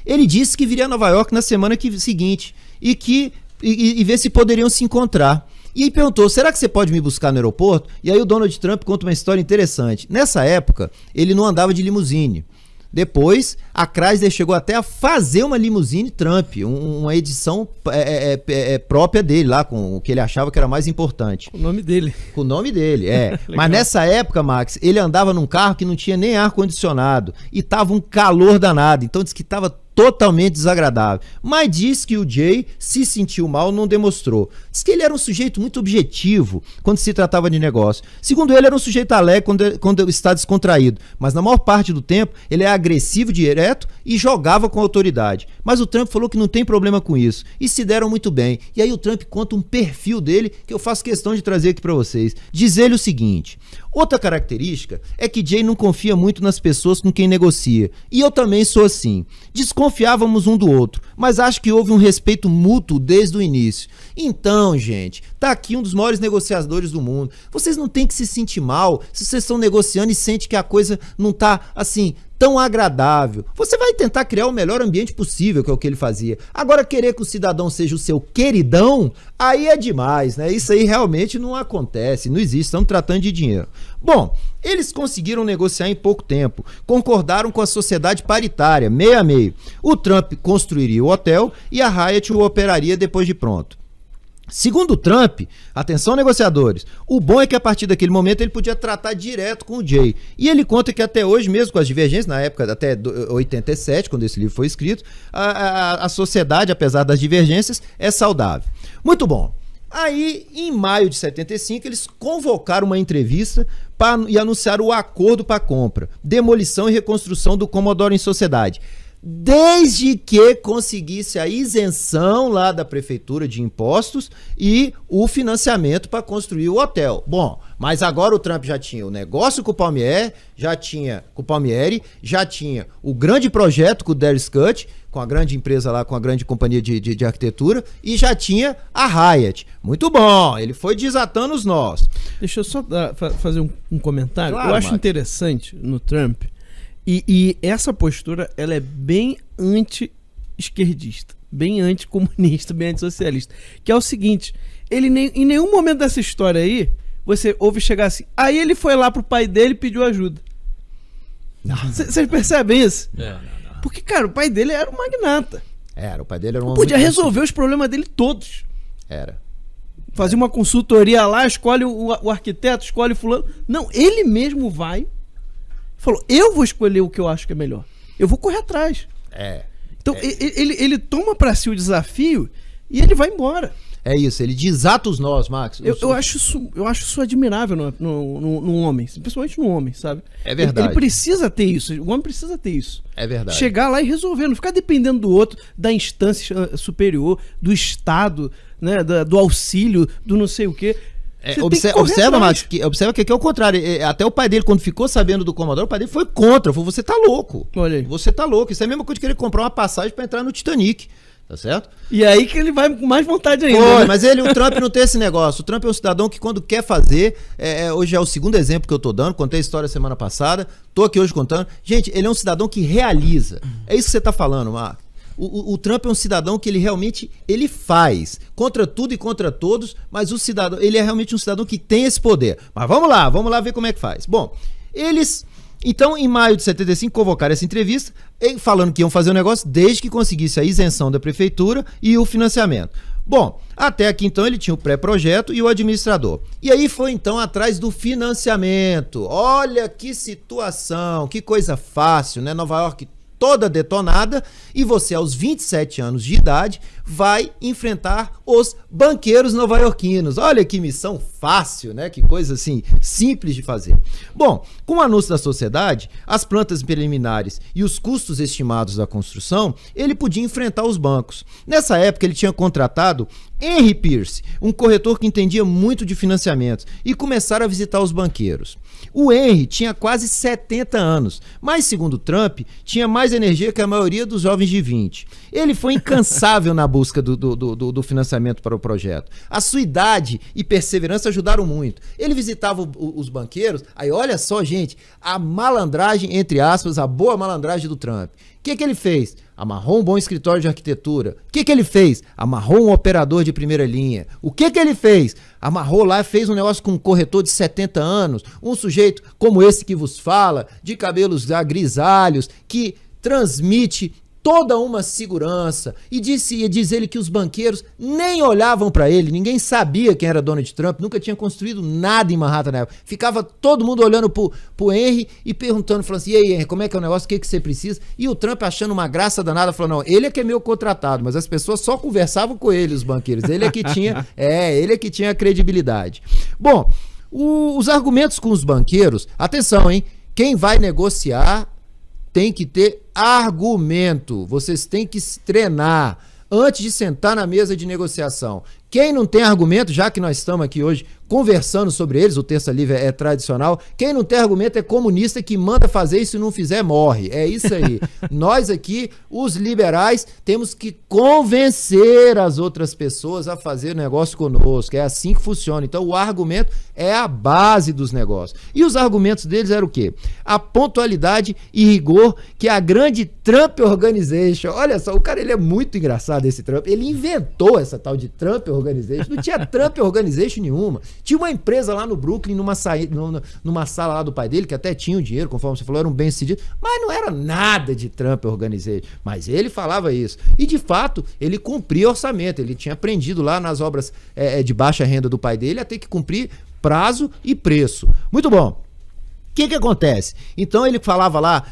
ele disse que viria a Nova York na semana seguinte e ver se poderiam se encontrar. E aí perguntou, será que você pode me buscar no aeroporto? E aí o Donald Trump conta uma história interessante. Nessa época, ele não andava de limusine. Depois, a Chrysler chegou até a fazer uma limusine Trump, uma edição própria dele lá, com o que ele achava que era mais importante. O nome dele. Com o nome dele, Mas nessa época, Max, ele andava num carro que não tinha nem ar-condicionado e tava um calor danado, então disse que tava totalmente desagradável. Mas diz que o Jay se sentiu mal, não demonstrou. Diz que ele era um sujeito muito objetivo quando se tratava de negócio. Segundo ele, era um sujeito alegre quando está descontraído. Mas na maior parte do tempo, ele é agressivo, direto e jogava com autoridade. Mas o Trump falou que não tem problema com isso. E se deram muito bem. E aí o Trump conta um perfil dele que eu faço questão de trazer aqui para vocês. Diz ele o seguinte... Outra característica é que Jay não confia muito nas pessoas com quem negocia. E eu também sou assim. Desconfiávamos um do outro, mas acho que houve um respeito mútuo desde o início. Então, gente, tá aqui um dos maiores negociadores do mundo. Vocês não têm que se sentir mal se vocês estão negociando e sentem que a coisa não tá, assim, tão agradável. Você vai tentar criar o melhor ambiente possível, que é o que ele fazia. Agora, querer que o cidadão seja o seu queridão, aí é demais, né? Isso aí realmente não acontece, não existe, estamos tratando de dinheiro. Bom, eles conseguiram negociar em pouco tempo, concordaram com a sociedade paritária, meio a meio. O Trump construiria o hotel e a Hyatt o operaria depois de pronto. Segundo o Trump, atenção negociadores, o bom é que a partir daquele momento ele podia tratar direto com o Jay. E ele conta que até hoje, mesmo com as divergências, na época até 87, quando esse livro foi escrito, a sociedade, apesar das divergências, é saudável. Muito bom. Aí, em maio de 75, eles convocaram uma entrevista e anunciaram o acordo para a compra, demolição e reconstrução do Commodore em sociedade. Desde que conseguisse a isenção lá da prefeitura de impostos e o financiamento para construir o hotel. Bom, mas agora o Trump já tinha o negócio com o Palmieri, já tinha o grande projeto com o Derek Scott, com a grande empresa lá, com a grande companhia de arquitetura, e já tinha a Hyatt. Muito bom, ele foi desatando os nós. Deixa eu só fazer um comentário. Claro, eu acho Marcos. interessante no Trump, e essa postura, ela é bem anti-esquerdista, bem anticomunista, bem antissocialista, que é o seguinte, ele em nenhum momento dessa história aí, você ouve chegar assim, aí ele foi lá pro pai dele e pediu ajuda. Vocês percebem isso? Não. Porque, cara, o pai dele era um magnata. O pai dele era um homem Podia muito resolver os problemas dele todos. Era. Fazer uma consultoria lá, escolhe o arquiteto, escolhe fulano. Não, ele mesmo vai. Falou, eu vou escolher o que eu acho que é melhor. Eu vou correr atrás. Então, ele toma pra si o desafio e ele vai embora. É isso, ele desata os nós, Max. Eu acho isso admirável no homem, principalmente no homem, sabe? É verdade. Ele precisa ter isso, o homem precisa ter isso. É verdade. Chegar lá e resolver, não ficar dependendo do outro, da instância superior, do Estado, né, do auxílio, do não sei o quê. Observa, Max, observa que aqui é o contrário. Até o pai dele, quando ficou sabendo do Commodore, o pai dele foi contra. Falou, você tá louco. Olha aí. Você tá louco. Isso é a mesma coisa de querer comprar uma passagem pra entrar no Titanic. Tá certo? E aí que ele vai com mais vontade ainda. Foi, né? mas o Trump não tem esse negócio. O Trump é um cidadão que quando quer fazer, hoje é o segundo exemplo que eu tô dando, contei a história semana passada, tô aqui hoje contando. Gente, ele é um cidadão que realiza. É isso que você tá falando, Marco. O Trump é um cidadão que ele faz contra tudo e contra todos, mas ele é realmente um cidadão que tem esse poder. Mas vamos lá ver como é que faz. Bom, então, em maio de 75, convocaram essa entrevista, falando que iam fazer o negócio desde que conseguisse a isenção da prefeitura e o financiamento. Bom, até aqui então ele tinha o pré-projeto e o administrador. E aí foi então atrás do financiamento. Olha que situação, que coisa fácil, né? Nova York toda detonada e você aos 27 anos de idade vai enfrentar os banqueiros nova-iorquinos. Olha que missão fácil, né? Que coisa assim, simples de fazer. Bom, com o anúncio da sociedade, as plantas preliminares e os custos estimados da construção, ele podia enfrentar os bancos. Nessa época, ele tinha contratado Henry Pierce, um corretor que entendia muito de financiamentos, e começaram a visitar os banqueiros. O Henry tinha quase 70 anos, mas, segundo Trump, tinha mais energia que a maioria dos jovens de 20. Ele foi incansável na busca do financiamento para o projeto. A sua idade e perseverança ajudaram muito. Ele visitava os banqueiros, aí olha só, gente, a malandragem, entre aspas, a boa malandragem do Trump. O que ele fez? Amarrou um bom escritório de arquitetura. O que ele fez? Amarrou um operador de primeira linha. O que ele fez? Amarrou lá, fez um negócio com um corretor de 70 anos, um sujeito como esse que vos fala, de cabelos grisalhos, que transmite toda uma segurança, e diz ele que os banqueiros nem olhavam para ele, ninguém sabia quem era Donald Trump, nunca tinha construído nada em Manhattan na época. Ficava todo mundo olhando pro Henry e perguntando, falando assim, e aí Henry, como é que é o negócio, o que você precisa? E o Trump achando uma graça danada, falou, não, ele é que é meu contratado, mas as pessoas só conversavam com ele, os banqueiros, ele é que tinha credibilidade. Bom, os argumentos com os banqueiros, atenção, hein, quem vai negociar tem que ter argumento, vocês têm que se treinar antes de sentar na mesa de negociação. Quem não tem argumento, já que nós estamos aqui hoje conversando sobre eles, o Terça Livre é tradicional, quem não tem argumento é comunista que manda fazer e se não fizer morre. É isso aí. Nós aqui, os liberais, temos que convencer as outras pessoas a fazer negócio conosco. É assim que funciona. Então o argumento é a base dos negócios. E os argumentos deles eram o quê? A pontualidade e rigor que a grande Trump Organization, olha só, o cara ele é muito engraçado esse Trump, ele inventou essa tal de Trump Organization, não tinha Trump Organization nenhuma. Tinha uma empresa lá no Brooklyn, numa sala lá do pai dele, que até tinha o dinheiro, conforme você falou, era um bem-sucedido, mas não era nada de Trump Organization. Mas ele falava isso. E, de fato, ele cumpria orçamento. Ele tinha aprendido lá nas obras de baixa renda do pai dele a ter que cumprir prazo e preço. Muito bom. O que acontece? Então ele falava lá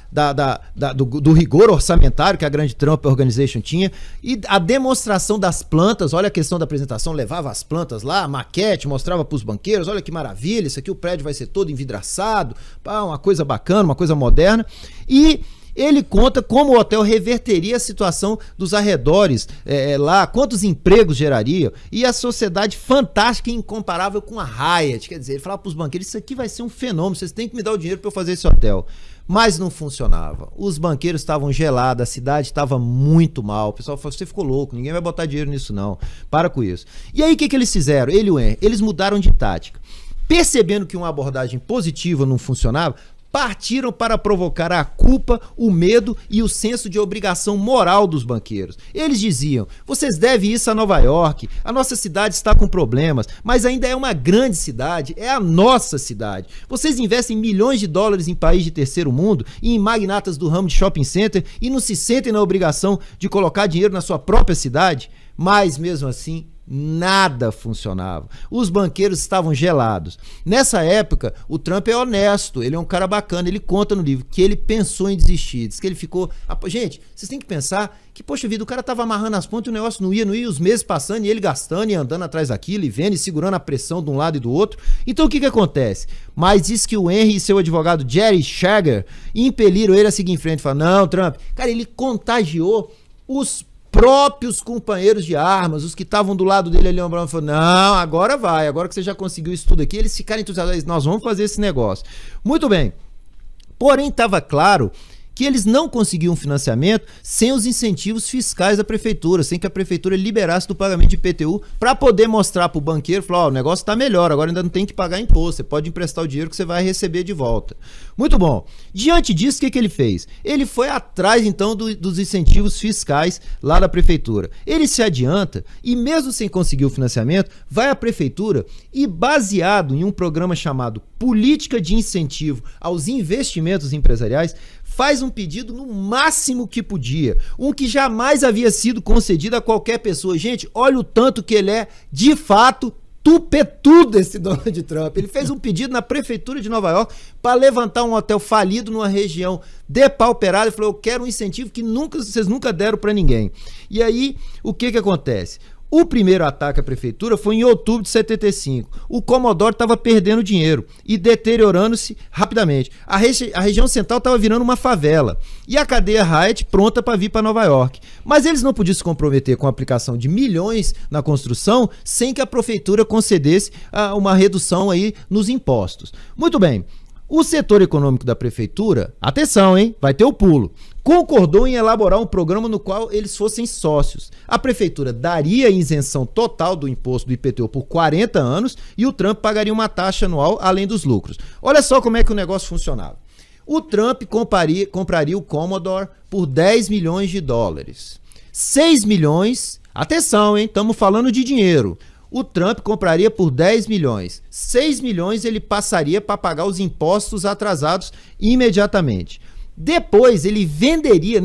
do rigor orçamentário que a grande Trump Organization tinha e a demonstração das plantas, olha a questão da apresentação, levava as plantas lá, a maquete, mostrava para os banqueiros, olha que maravilha, isso aqui o prédio vai ser todo envidraçado, uma coisa bacana, uma coisa moderna, e ele conta como o hotel reverteria a situação dos arredores lá, quantos empregos geraria, e a sociedade fantástica e incomparável com a Hyatt. Quer dizer, ele falava para os banqueiros, isso aqui vai ser um fenômeno, vocês têm que me dar o dinheiro para eu fazer esse hotel. Mas não funcionava. Os banqueiros estavam gelados, a cidade estava muito mal. O pessoal falou, você ficou louco, ninguém vai botar dinheiro nisso não. Para com isso. E aí o que eles fizeram? Ele e o Henry, eles mudaram de tática. Percebendo que uma abordagem positiva não funcionava, partiram para provocar a culpa, o medo e o senso de obrigação moral dos banqueiros. Eles diziam, vocês devem isso a Nova York, a nossa cidade está com problemas, mas ainda é uma grande cidade, é a nossa cidade. Vocês investem milhões de dólares em país de terceiro mundo e em magnatas do ramo de shopping center e não se sentem na obrigação de colocar dinheiro na sua própria cidade? Mas mesmo assim, nada funcionava. Os banqueiros estavam gelados. Nessa época, o Trump é honesto, ele é um cara bacana, ele conta no livro que ele pensou em desistir, diz que ele ficou... Gente, vocês têm que pensar que, poxa vida, o cara tava amarrando as pontas e o negócio não ia, os meses passando e ele gastando e andando atrás daquilo e vendo e segurando a pressão de um lado e do outro. Então o que acontece? Mas diz que o Henry e seu advogado Jerry Shager impeliram ele a seguir em frente, falaram, não, Trump, cara, ele contagiou os próprios companheiros de armas, os que estavam do lado dele ali, falou, não, agora vai, agora que você já conseguiu isso tudo aqui, eles ficaram entusiasmados, nós vamos fazer esse negócio. Muito bem, porém estava claro que eles não conseguiam financiamento sem os incentivos fiscais da prefeitura, sem que a prefeitura liberasse do pagamento de IPTU para poder mostrar para o banqueiro, falar, o negócio está melhor, agora ainda não tem que pagar imposto, você pode emprestar o dinheiro que você vai receber de volta. Muito bom. Diante disso, o que ele fez? Ele foi atrás, então, dos incentivos fiscais lá da prefeitura. Ele se adianta e, mesmo sem conseguir o financiamento, vai à prefeitura e, baseado em um programa chamado Política de Incentivo aos Investimentos Empresariais, faz um pedido no máximo que podia, um que jamais havia sido concedido a qualquer pessoa. Gente, olha o tanto que ele é, de fato, tupetudo esse Donald Trump. Ele fez um pedido na prefeitura de Nova York para levantar um hotel falido numa região depauperada e falou, eu quero um incentivo que vocês nunca deram para ninguém. E aí, o que acontece? O primeiro ataque à prefeitura foi em outubro de 75. O Commodore estava perdendo dinheiro e deteriorando-se rapidamente. A região central estava virando uma favela. E a cadeia Hyatt pronta para vir para Nova York. Mas eles não podiam se comprometer com a aplicação de milhões na construção sem que a prefeitura concedesse uma redução aí nos impostos. Muito bem. O setor econômico da prefeitura, atenção, hein? Vai ter o pulo. Concordou em elaborar um programa no qual eles fossem sócios. A prefeitura daria isenção total do imposto do IPTU por 40 anos e o Trump pagaria uma taxa anual além dos lucros. Olha só como é que o negócio funcionava. O Trump compraria o Commodore por 10 milhões de dólares. 6 milhões, atenção, hein? Estamos falando de dinheiro. O Trump compraria por 10 milhões. 6 milhões ele passaria para pagar os impostos atrasados imediatamente. Depois ele venderia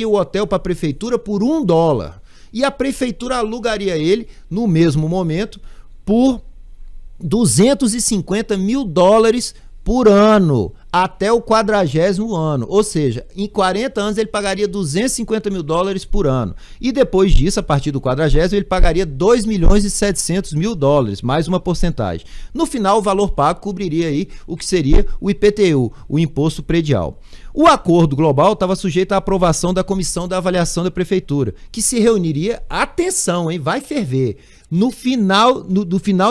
o hotel para a prefeitura por $1. E a prefeitura alugaria ele, no mesmo momento, por $250 mil por ano, até o 40º ano. Ou seja, em 40 anos ele pagaria $250 mil por ano. E depois disso, a partir do 40º, ele pagaria $2.700.000, mais uma porcentagem. No final, o valor pago cobriria aí o que seria o IPTU, o Imposto Predial. O acordo global estava sujeito à aprovação da Comissão da Avaliação da Prefeitura, que se reuniria, atenção, hein, vai ferver, no final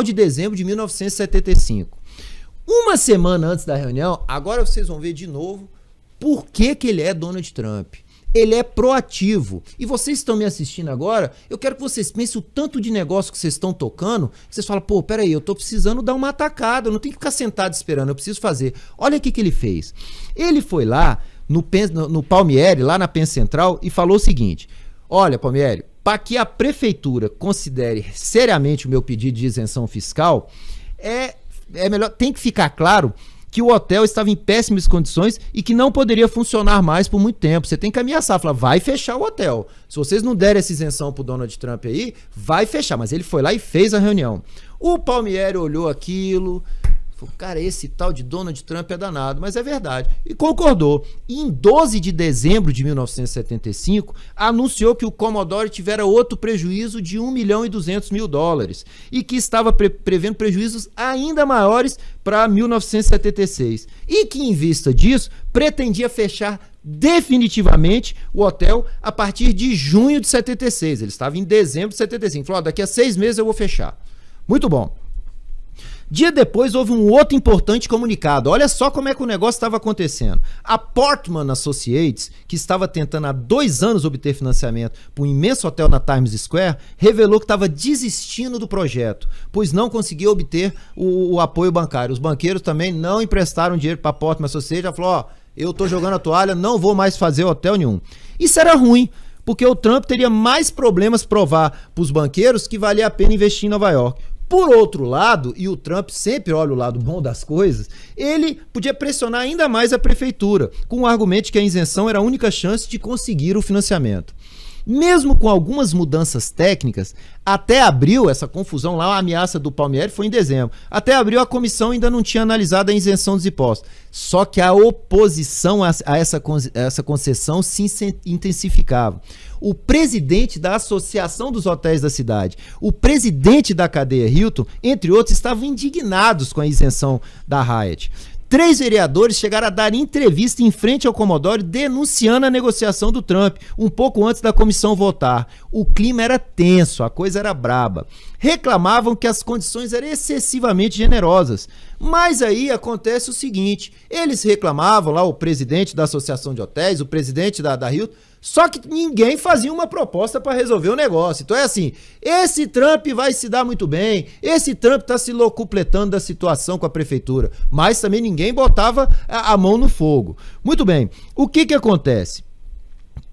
de dezembro de 1975. Uma semana antes da reunião, agora vocês vão ver de novo por que ele é Donald Trump. Ele é proativo. E vocês estão me assistindo agora, eu quero que vocês pensem o tanto de negócio que vocês estão tocando, que vocês falam, pô, peraí, eu tô precisando dar uma atacada, eu não tenho que ficar sentado esperando, eu preciso fazer. Olha o que ele fez. Ele foi lá no Palmieri, lá na Penn Central, e falou o seguinte, olha, Palmieri, para que a prefeitura considere seriamente o meu pedido de isenção fiscal, é melhor, tem que ficar claro que o hotel estava em péssimas condições e que não poderia funcionar mais por muito tempo. Você tem que ameaçar, falar, vai fechar o hotel. Se vocês não derem essa isenção pro Donald Trump aí, vai fechar. Mas ele foi lá e fez a reunião. O Palmieri olhou aquilo, falou, cara, esse tal de Donald Trump é danado, mas é verdade. E concordou. E em 12 de dezembro de 1975, anunciou que o Commodore tivera outro prejuízo de $1.200.000 e que estava prevendo prejuízos ainda maiores para 1976. E que, em vista disso, pretendia fechar definitivamente o hotel a partir de junho de 76. Ele estava em dezembro de 75. Falou, daqui a 6 meses eu vou fechar. Muito bom. Dia depois houve um outro importante comunicado. Olha só como é que o negócio estava acontecendo. A Portman Associates, que estava tentando há 2 anos obter financiamento para um imenso hotel na Times Square, revelou que estava desistindo do projeto, pois não conseguia obter o apoio bancário. Os banqueiros também não emprestaram dinheiro para a Portman Associates. Já falou, eu estou jogando a toalha, não vou mais fazer hotel nenhum. Isso era ruim, porque o Trump teria mais problemas provar para os banqueiros que valia a pena investir em Nova York. Por outro lado, e o Trump sempre olha o lado bom das coisas, ele podia pressionar ainda mais a prefeitura, com o argumento de que a isenção era a única chance de conseguir o financiamento. Mesmo com algumas mudanças técnicas, até abril, essa confusão lá, a ameaça do Palmieri foi em dezembro, até abril a comissão ainda não tinha analisado a isenção dos impostos. Só que a oposição a essa concessão se intensificava. O presidente da Associação dos Hotéis da cidade, o presidente da cadeia Hilton, entre outros, estavam indignados com a isenção da Hyatt. 3 vereadores chegaram a dar entrevista em frente ao Commodore denunciando a negociação do Trump, um pouco antes da comissão votar. O clima era tenso, a coisa era braba. Reclamavam que as condições eram excessivamente generosas. Mas aí acontece o seguinte, eles reclamavam lá, o presidente da Associação de Hotéis, o presidente da Hilton, só que ninguém fazia uma proposta para resolver o negócio. Então é assim, esse Trump vai se dar muito bem, esse Trump está se locupletando da situação com a prefeitura, mas também ninguém botava a mão no fogo. Muito bem, o que acontece?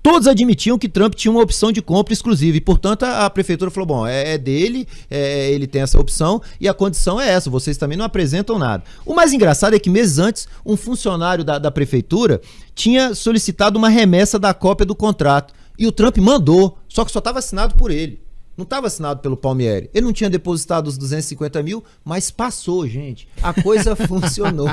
Todos admitiam que Trump tinha uma opção de compra exclusiva e, portanto, a prefeitura falou, bom, é dele, ele tem essa opção e a condição é essa, vocês também não apresentam nada. O mais engraçado é que meses antes, um funcionário da prefeitura tinha solicitado uma remessa da cópia do contrato e o Trump mandou, só que só estava assinado por ele. Não estava assinado pelo Palmieri. Ele não tinha depositado os 250 mil, mas passou, gente. A coisa funcionou.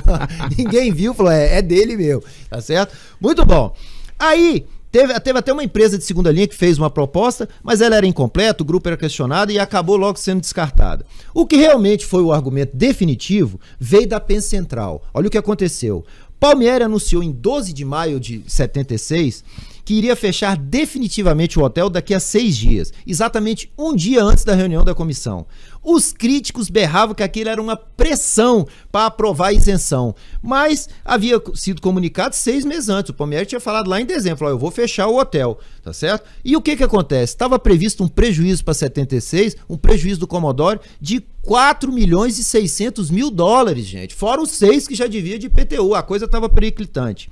Ninguém viu, falou, é dele mesmo, tá certo? Muito bom. Aí, Teve até uma empresa de segunda linha que fez uma proposta, mas ela era incompleta, o grupo era questionado e acabou logo sendo descartada. O que realmente foi o argumento definitivo veio da Penn Central. Olha o que aconteceu. Palmieri anunciou em 12 de maio de 76 que iria fechar definitivamente o hotel daqui a 6 dias, exatamente um dia antes da reunião da comissão. Os críticos berravam que aquilo era uma pressão para aprovar a isenção, mas havia sido comunicado 6 meses antes. O Palmieri tinha falado lá em dezembro, eu vou fechar o hotel, tá certo? E o que acontece? Estava previsto um prejuízo para 76, um prejuízo do Commodore de 4 milhões e 600 mil dólares, gente. Fora os 6 que já devia de IPTU, a coisa estava periclitante.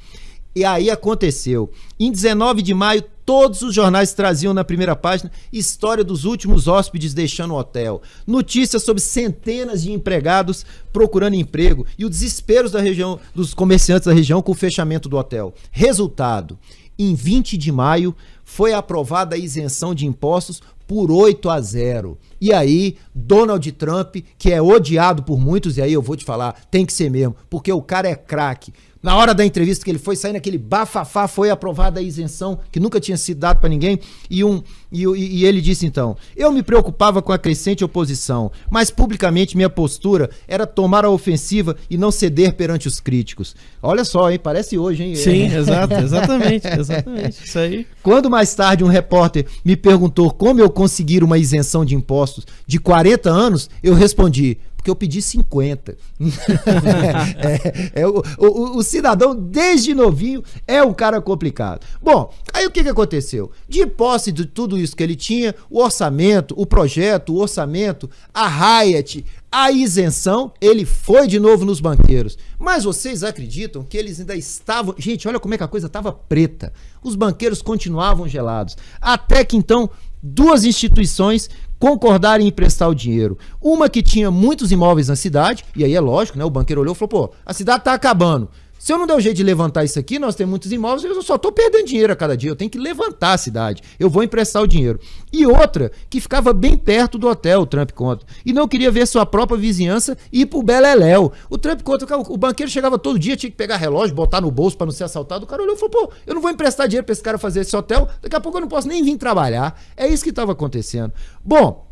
E aí aconteceu. Em 19 de maio, todos os jornais traziam na primeira página história dos últimos hóspedes deixando o hotel. Notícias sobre centenas de empregados procurando emprego e o desespero da região, dos comerciantes da região com o fechamento do hotel. Resultado, em 20 de maio foi aprovada a isenção de impostos por 8-0. E aí, Donald Trump, que é odiado por muitos, e aí eu vou te falar, tem que ser mesmo, porque o cara é craque. Na hora da entrevista que ele foi sair naquele bafafá, foi aprovada a isenção, que nunca tinha sido dado para ninguém, e ele disse então, eu me preocupava com a crescente oposição, mas publicamente minha postura era tomar a ofensiva e não ceder perante os críticos. Olha só, hein, parece hoje, hein? Sim, exatamente, isso aí. Quando mais tarde um repórter me perguntou como eu conseguir uma isenção de impostos de 40 anos, eu respondi, porque eu pedi 50. O cidadão, desde novinho, é um cara complicado. Bom, aí o que aconteceu? De posse de tudo isso que ele tinha, o orçamento, o projeto, o orçamento, a Hyatt, a isenção, ele foi de novo nos banqueiros. Mas vocês acreditam que eles ainda estavam... Gente, olha como é que a coisa estava preta. Os banqueiros continuavam gelados. Até que então, 2 instituições concordaram em emprestar o dinheiro. Uma que tinha muitos imóveis na cidade, e aí é lógico, né? O banqueiro olhou e falou, pô, a cidade tá acabando. Se eu não der o jeito de levantar isso aqui, nós temos muitos imóveis, eu só tô perdendo dinheiro a cada dia, eu tenho que levantar a cidade, eu vou emprestar o dinheiro. E outra, que ficava bem perto do hotel, o Trump conta, e não queria ver sua própria vizinhança ir pro Beleléu. O Trump conta, o banqueiro chegava todo dia, tinha que pegar relógio, botar no bolso para não ser assaltado, o cara olhou e falou, pô, eu não vou emprestar dinheiro para esse cara fazer esse hotel, daqui a pouco eu não posso nem vir trabalhar. É isso que estava acontecendo. Bom,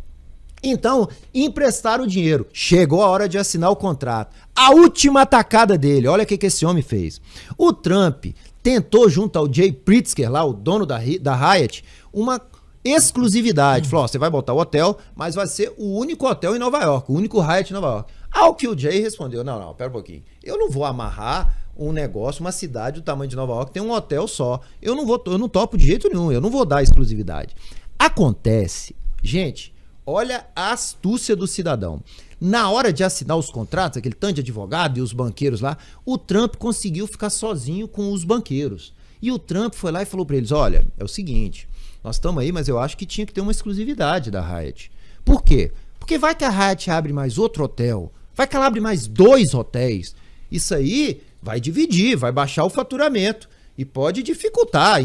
então, emprestaram o dinheiro. Chegou a hora de assinar o contrato. A última atacada dele, olha o que esse homem fez. O Trump tentou, junto ao Jay Pritzker, lá, o dono da Hyatt, uma exclusividade. Falou, você vai botar o hotel, mas vai ser o único hotel em Nova York, o único Hyatt em Nova York. Ao que o Jay respondeu, não, pera um pouquinho. Eu não vou amarrar um negócio, uma cidade do tamanho de Nova York, tem um hotel só. Eu não topo de jeito nenhum, eu não vou dar exclusividade. Acontece, gente... Olha a astúcia do cidadão. Na hora de assinar os contratos, aquele tanto de advogado e os banqueiros lá, o Trump conseguiu ficar sozinho com os banqueiros. E o Trump foi lá e falou para eles, olha, é o seguinte, nós estamos aí, mas eu acho que tinha que ter uma exclusividade da Hyatt. Por quê? Porque vai que a Hyatt abre mais outro hotel, vai que ela abre mais 2 hotéis. Isso aí dividir, vai baixar o faturamento. E pode dificultar,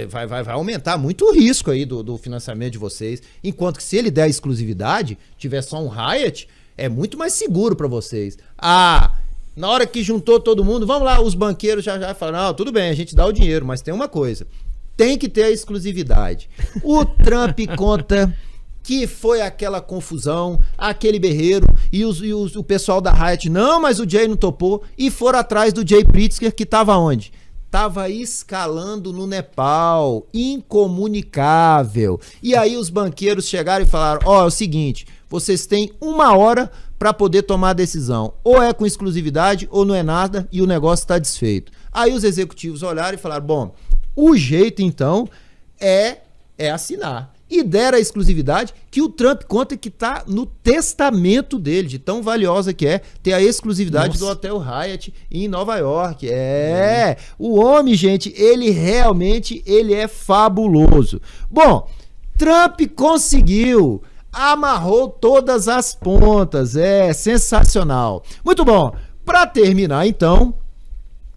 vai aumentar muito o risco aí do financiamento de vocês. Enquanto que se ele der a exclusividade, tiver só um Hyatt, é muito mais seguro para vocês. Na hora que juntou todo mundo, vamos lá, os banqueiros já falaram, não, tudo bem, a gente dá o dinheiro, mas tem uma coisa, tem que ter a exclusividade. O Trump conta que foi aquela confusão, aquele berreiro, e o pessoal da Hyatt, não, mas o Jay não topou, e foram atrás do Jay Pritzker, que estava onde? Estava escalando no Nepal, incomunicável. E aí os banqueiros chegaram e falaram, é o seguinte, vocês têm 1 hora para poder tomar a decisão. Ou é com exclusividade, ou não é nada, e o negócio está desfeito. Aí os executivos olharam e falaram, bom, o jeito então é assinar. E deram a exclusividade que o Trump conta que está no testamento dele, de tão valiosa que é ter a exclusividade do Hotel Hyatt em Nova York. O homem, gente, ele realmente é fabuloso. Bom, Trump conseguiu, amarrou todas as pontas, sensacional. Muito bom, para terminar então...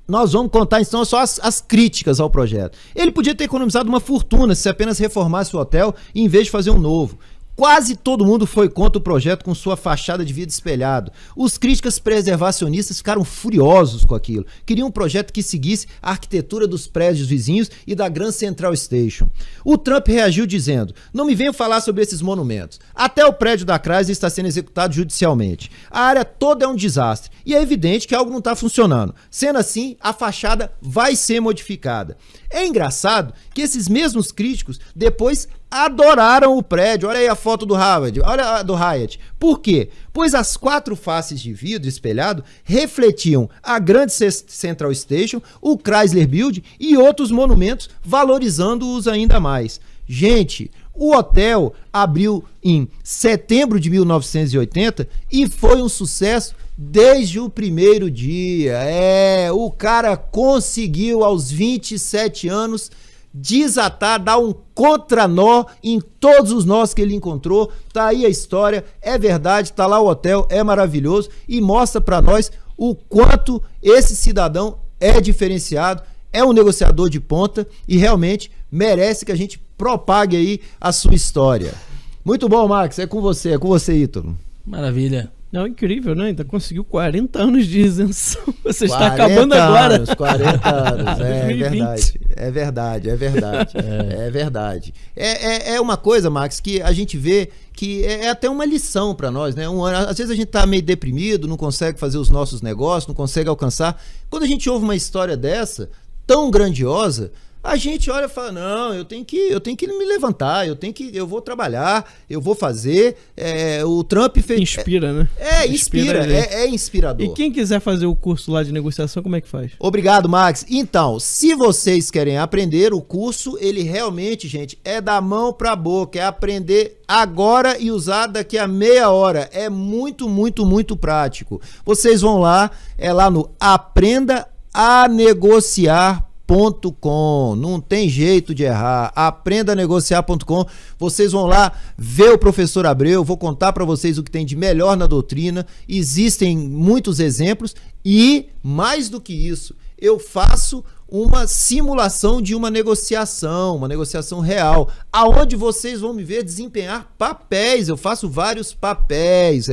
Nós vamos contar então só as críticas ao projeto. Ele podia ter economizado uma fortuna se apenas reformasse o hotel em vez de fazer um novo. Quase todo mundo foi contra o projeto com sua fachada de vidro espelhado. Os críticos preservacionistas ficaram furiosos com aquilo. Queriam um projeto que seguisse a arquitetura dos prédios vizinhos e da Grand Central Station. O Trump reagiu dizendo: não me venham falar sobre esses monumentos. Até o prédio da Chrysler está sendo executado judicialmente. A área toda é um desastre e é evidente que algo não está funcionando. Sendo assim, a fachada vai ser modificada. É engraçado que esses mesmos críticos depois adoraram o prédio. Olha aí a foto do Harvard, olha a do Hyatt. Por quê? Pois as 4 faces de vidro espelhado refletiam a Grand Central Station, o Chrysler Building e outros monumentos, valorizando-os ainda mais. Gente, o hotel abriu em setembro de 1980 e foi um sucesso desde o primeiro dia. O cara conseguiu aos 27 anos desatar, dar um contranó em todos os nós que ele encontrou. Tá aí a história, é verdade, tá lá o hotel, é maravilhoso e mostra pra nós o quanto esse cidadão é diferenciado, é um negociador de ponta e realmente merece que a gente propague aí a sua história. Muito bom, Max, é com você, Ítalo. Maravilha. Não, incrível, né? Ainda conseguiu 40 anos de isenção. Você está acabando agora. 40 anos, é verdade. É verdade. É uma coisa, Max, que a gente vê que é até uma lição para nós, né? Às vezes a gente tá meio deprimido, não consegue fazer os nossos negócios, não consegue alcançar. Quando a gente ouve uma história dessa, tão grandiosa, a gente olha e fala: não, eu tenho que me levantar, eu vou trabalhar, eu vou fazer. O Trump fez. Inspira, né? Inspira, é inspirador. E quem quiser fazer o curso lá de negociação, como é que faz? Obrigado, Max. Então, se vocês querem aprender, o curso, ele realmente, gente, é da mão pra boca, é aprender agora e usar daqui a meia hora. É muito, muito, muito prático. Vocês vão lá, é lá no aprendaanegociar.com. Não tem jeito de errar. Aprendanegociar.com. Vocês vão lá ver o professor Abreu. Vou contar para vocês o que tem de melhor na doutrina. Existem muitos exemplos e, mais do que isso, eu faço uma simulação de uma negociação real, aonde vocês vão me ver desempenhar papéis. Eu faço vários papéis,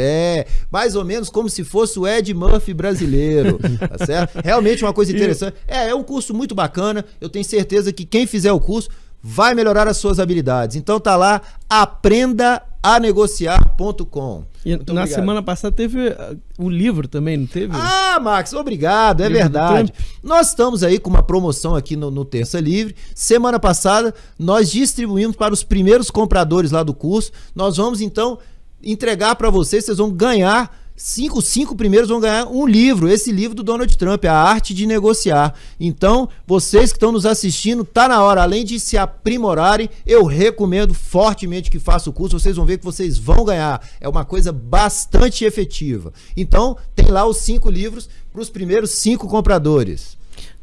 mais ou menos como se fosse o Ed Murphy brasileiro, tá certo? Realmente uma coisa interessante. É um curso muito bacana, eu tenho certeza que quem fizer o curso vai melhorar as suas habilidades. Então tá lá, aprendaanegociar.com. E na semana passada teve o livro também, não teve? Ah, Max, obrigado, é verdade. Nós estamos aí com uma promoção aqui no Terça Livre. Semana passada nós distribuímos para os primeiros compradores lá do curso. Nós vamos então entregar para vocês vão ganhar cinco primeiros vão ganhar um livro, esse livro do Donald Trump, A Arte de Negociar. Então, vocês que estão nos assistindo, tá na hora, além de se aprimorarem, eu recomendo fortemente que faça o curso, vocês vão ver que vocês vão ganhar. É uma coisa bastante efetiva. Então, tem lá os 5 livros para os primeiros 5 compradores.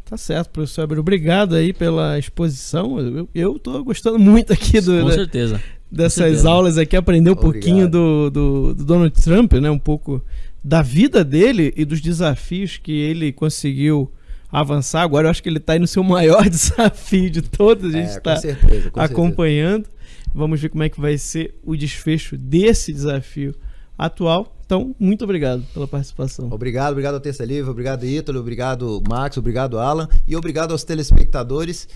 Tá certo, professor Abreu. Obrigado aí pela exposição. Eu tô gostando muito aqui com certeza. Dessas aulas aqui, aprender um pouquinho do Donald Trump, né? Um pouco da vida dele e dos desafios que ele conseguiu avançar. Agora eu acho que ele está aí no seu maior desafio de todos. A gente está acompanhando. Vamos ver como é que vai ser o desfecho desse desafio atual. Então, muito obrigado pela participação. Obrigado ao Terça Livre, obrigado Ítalo, obrigado Max, obrigado Alan e obrigado aos telespectadores.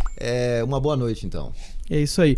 Uma boa noite, então. É isso aí.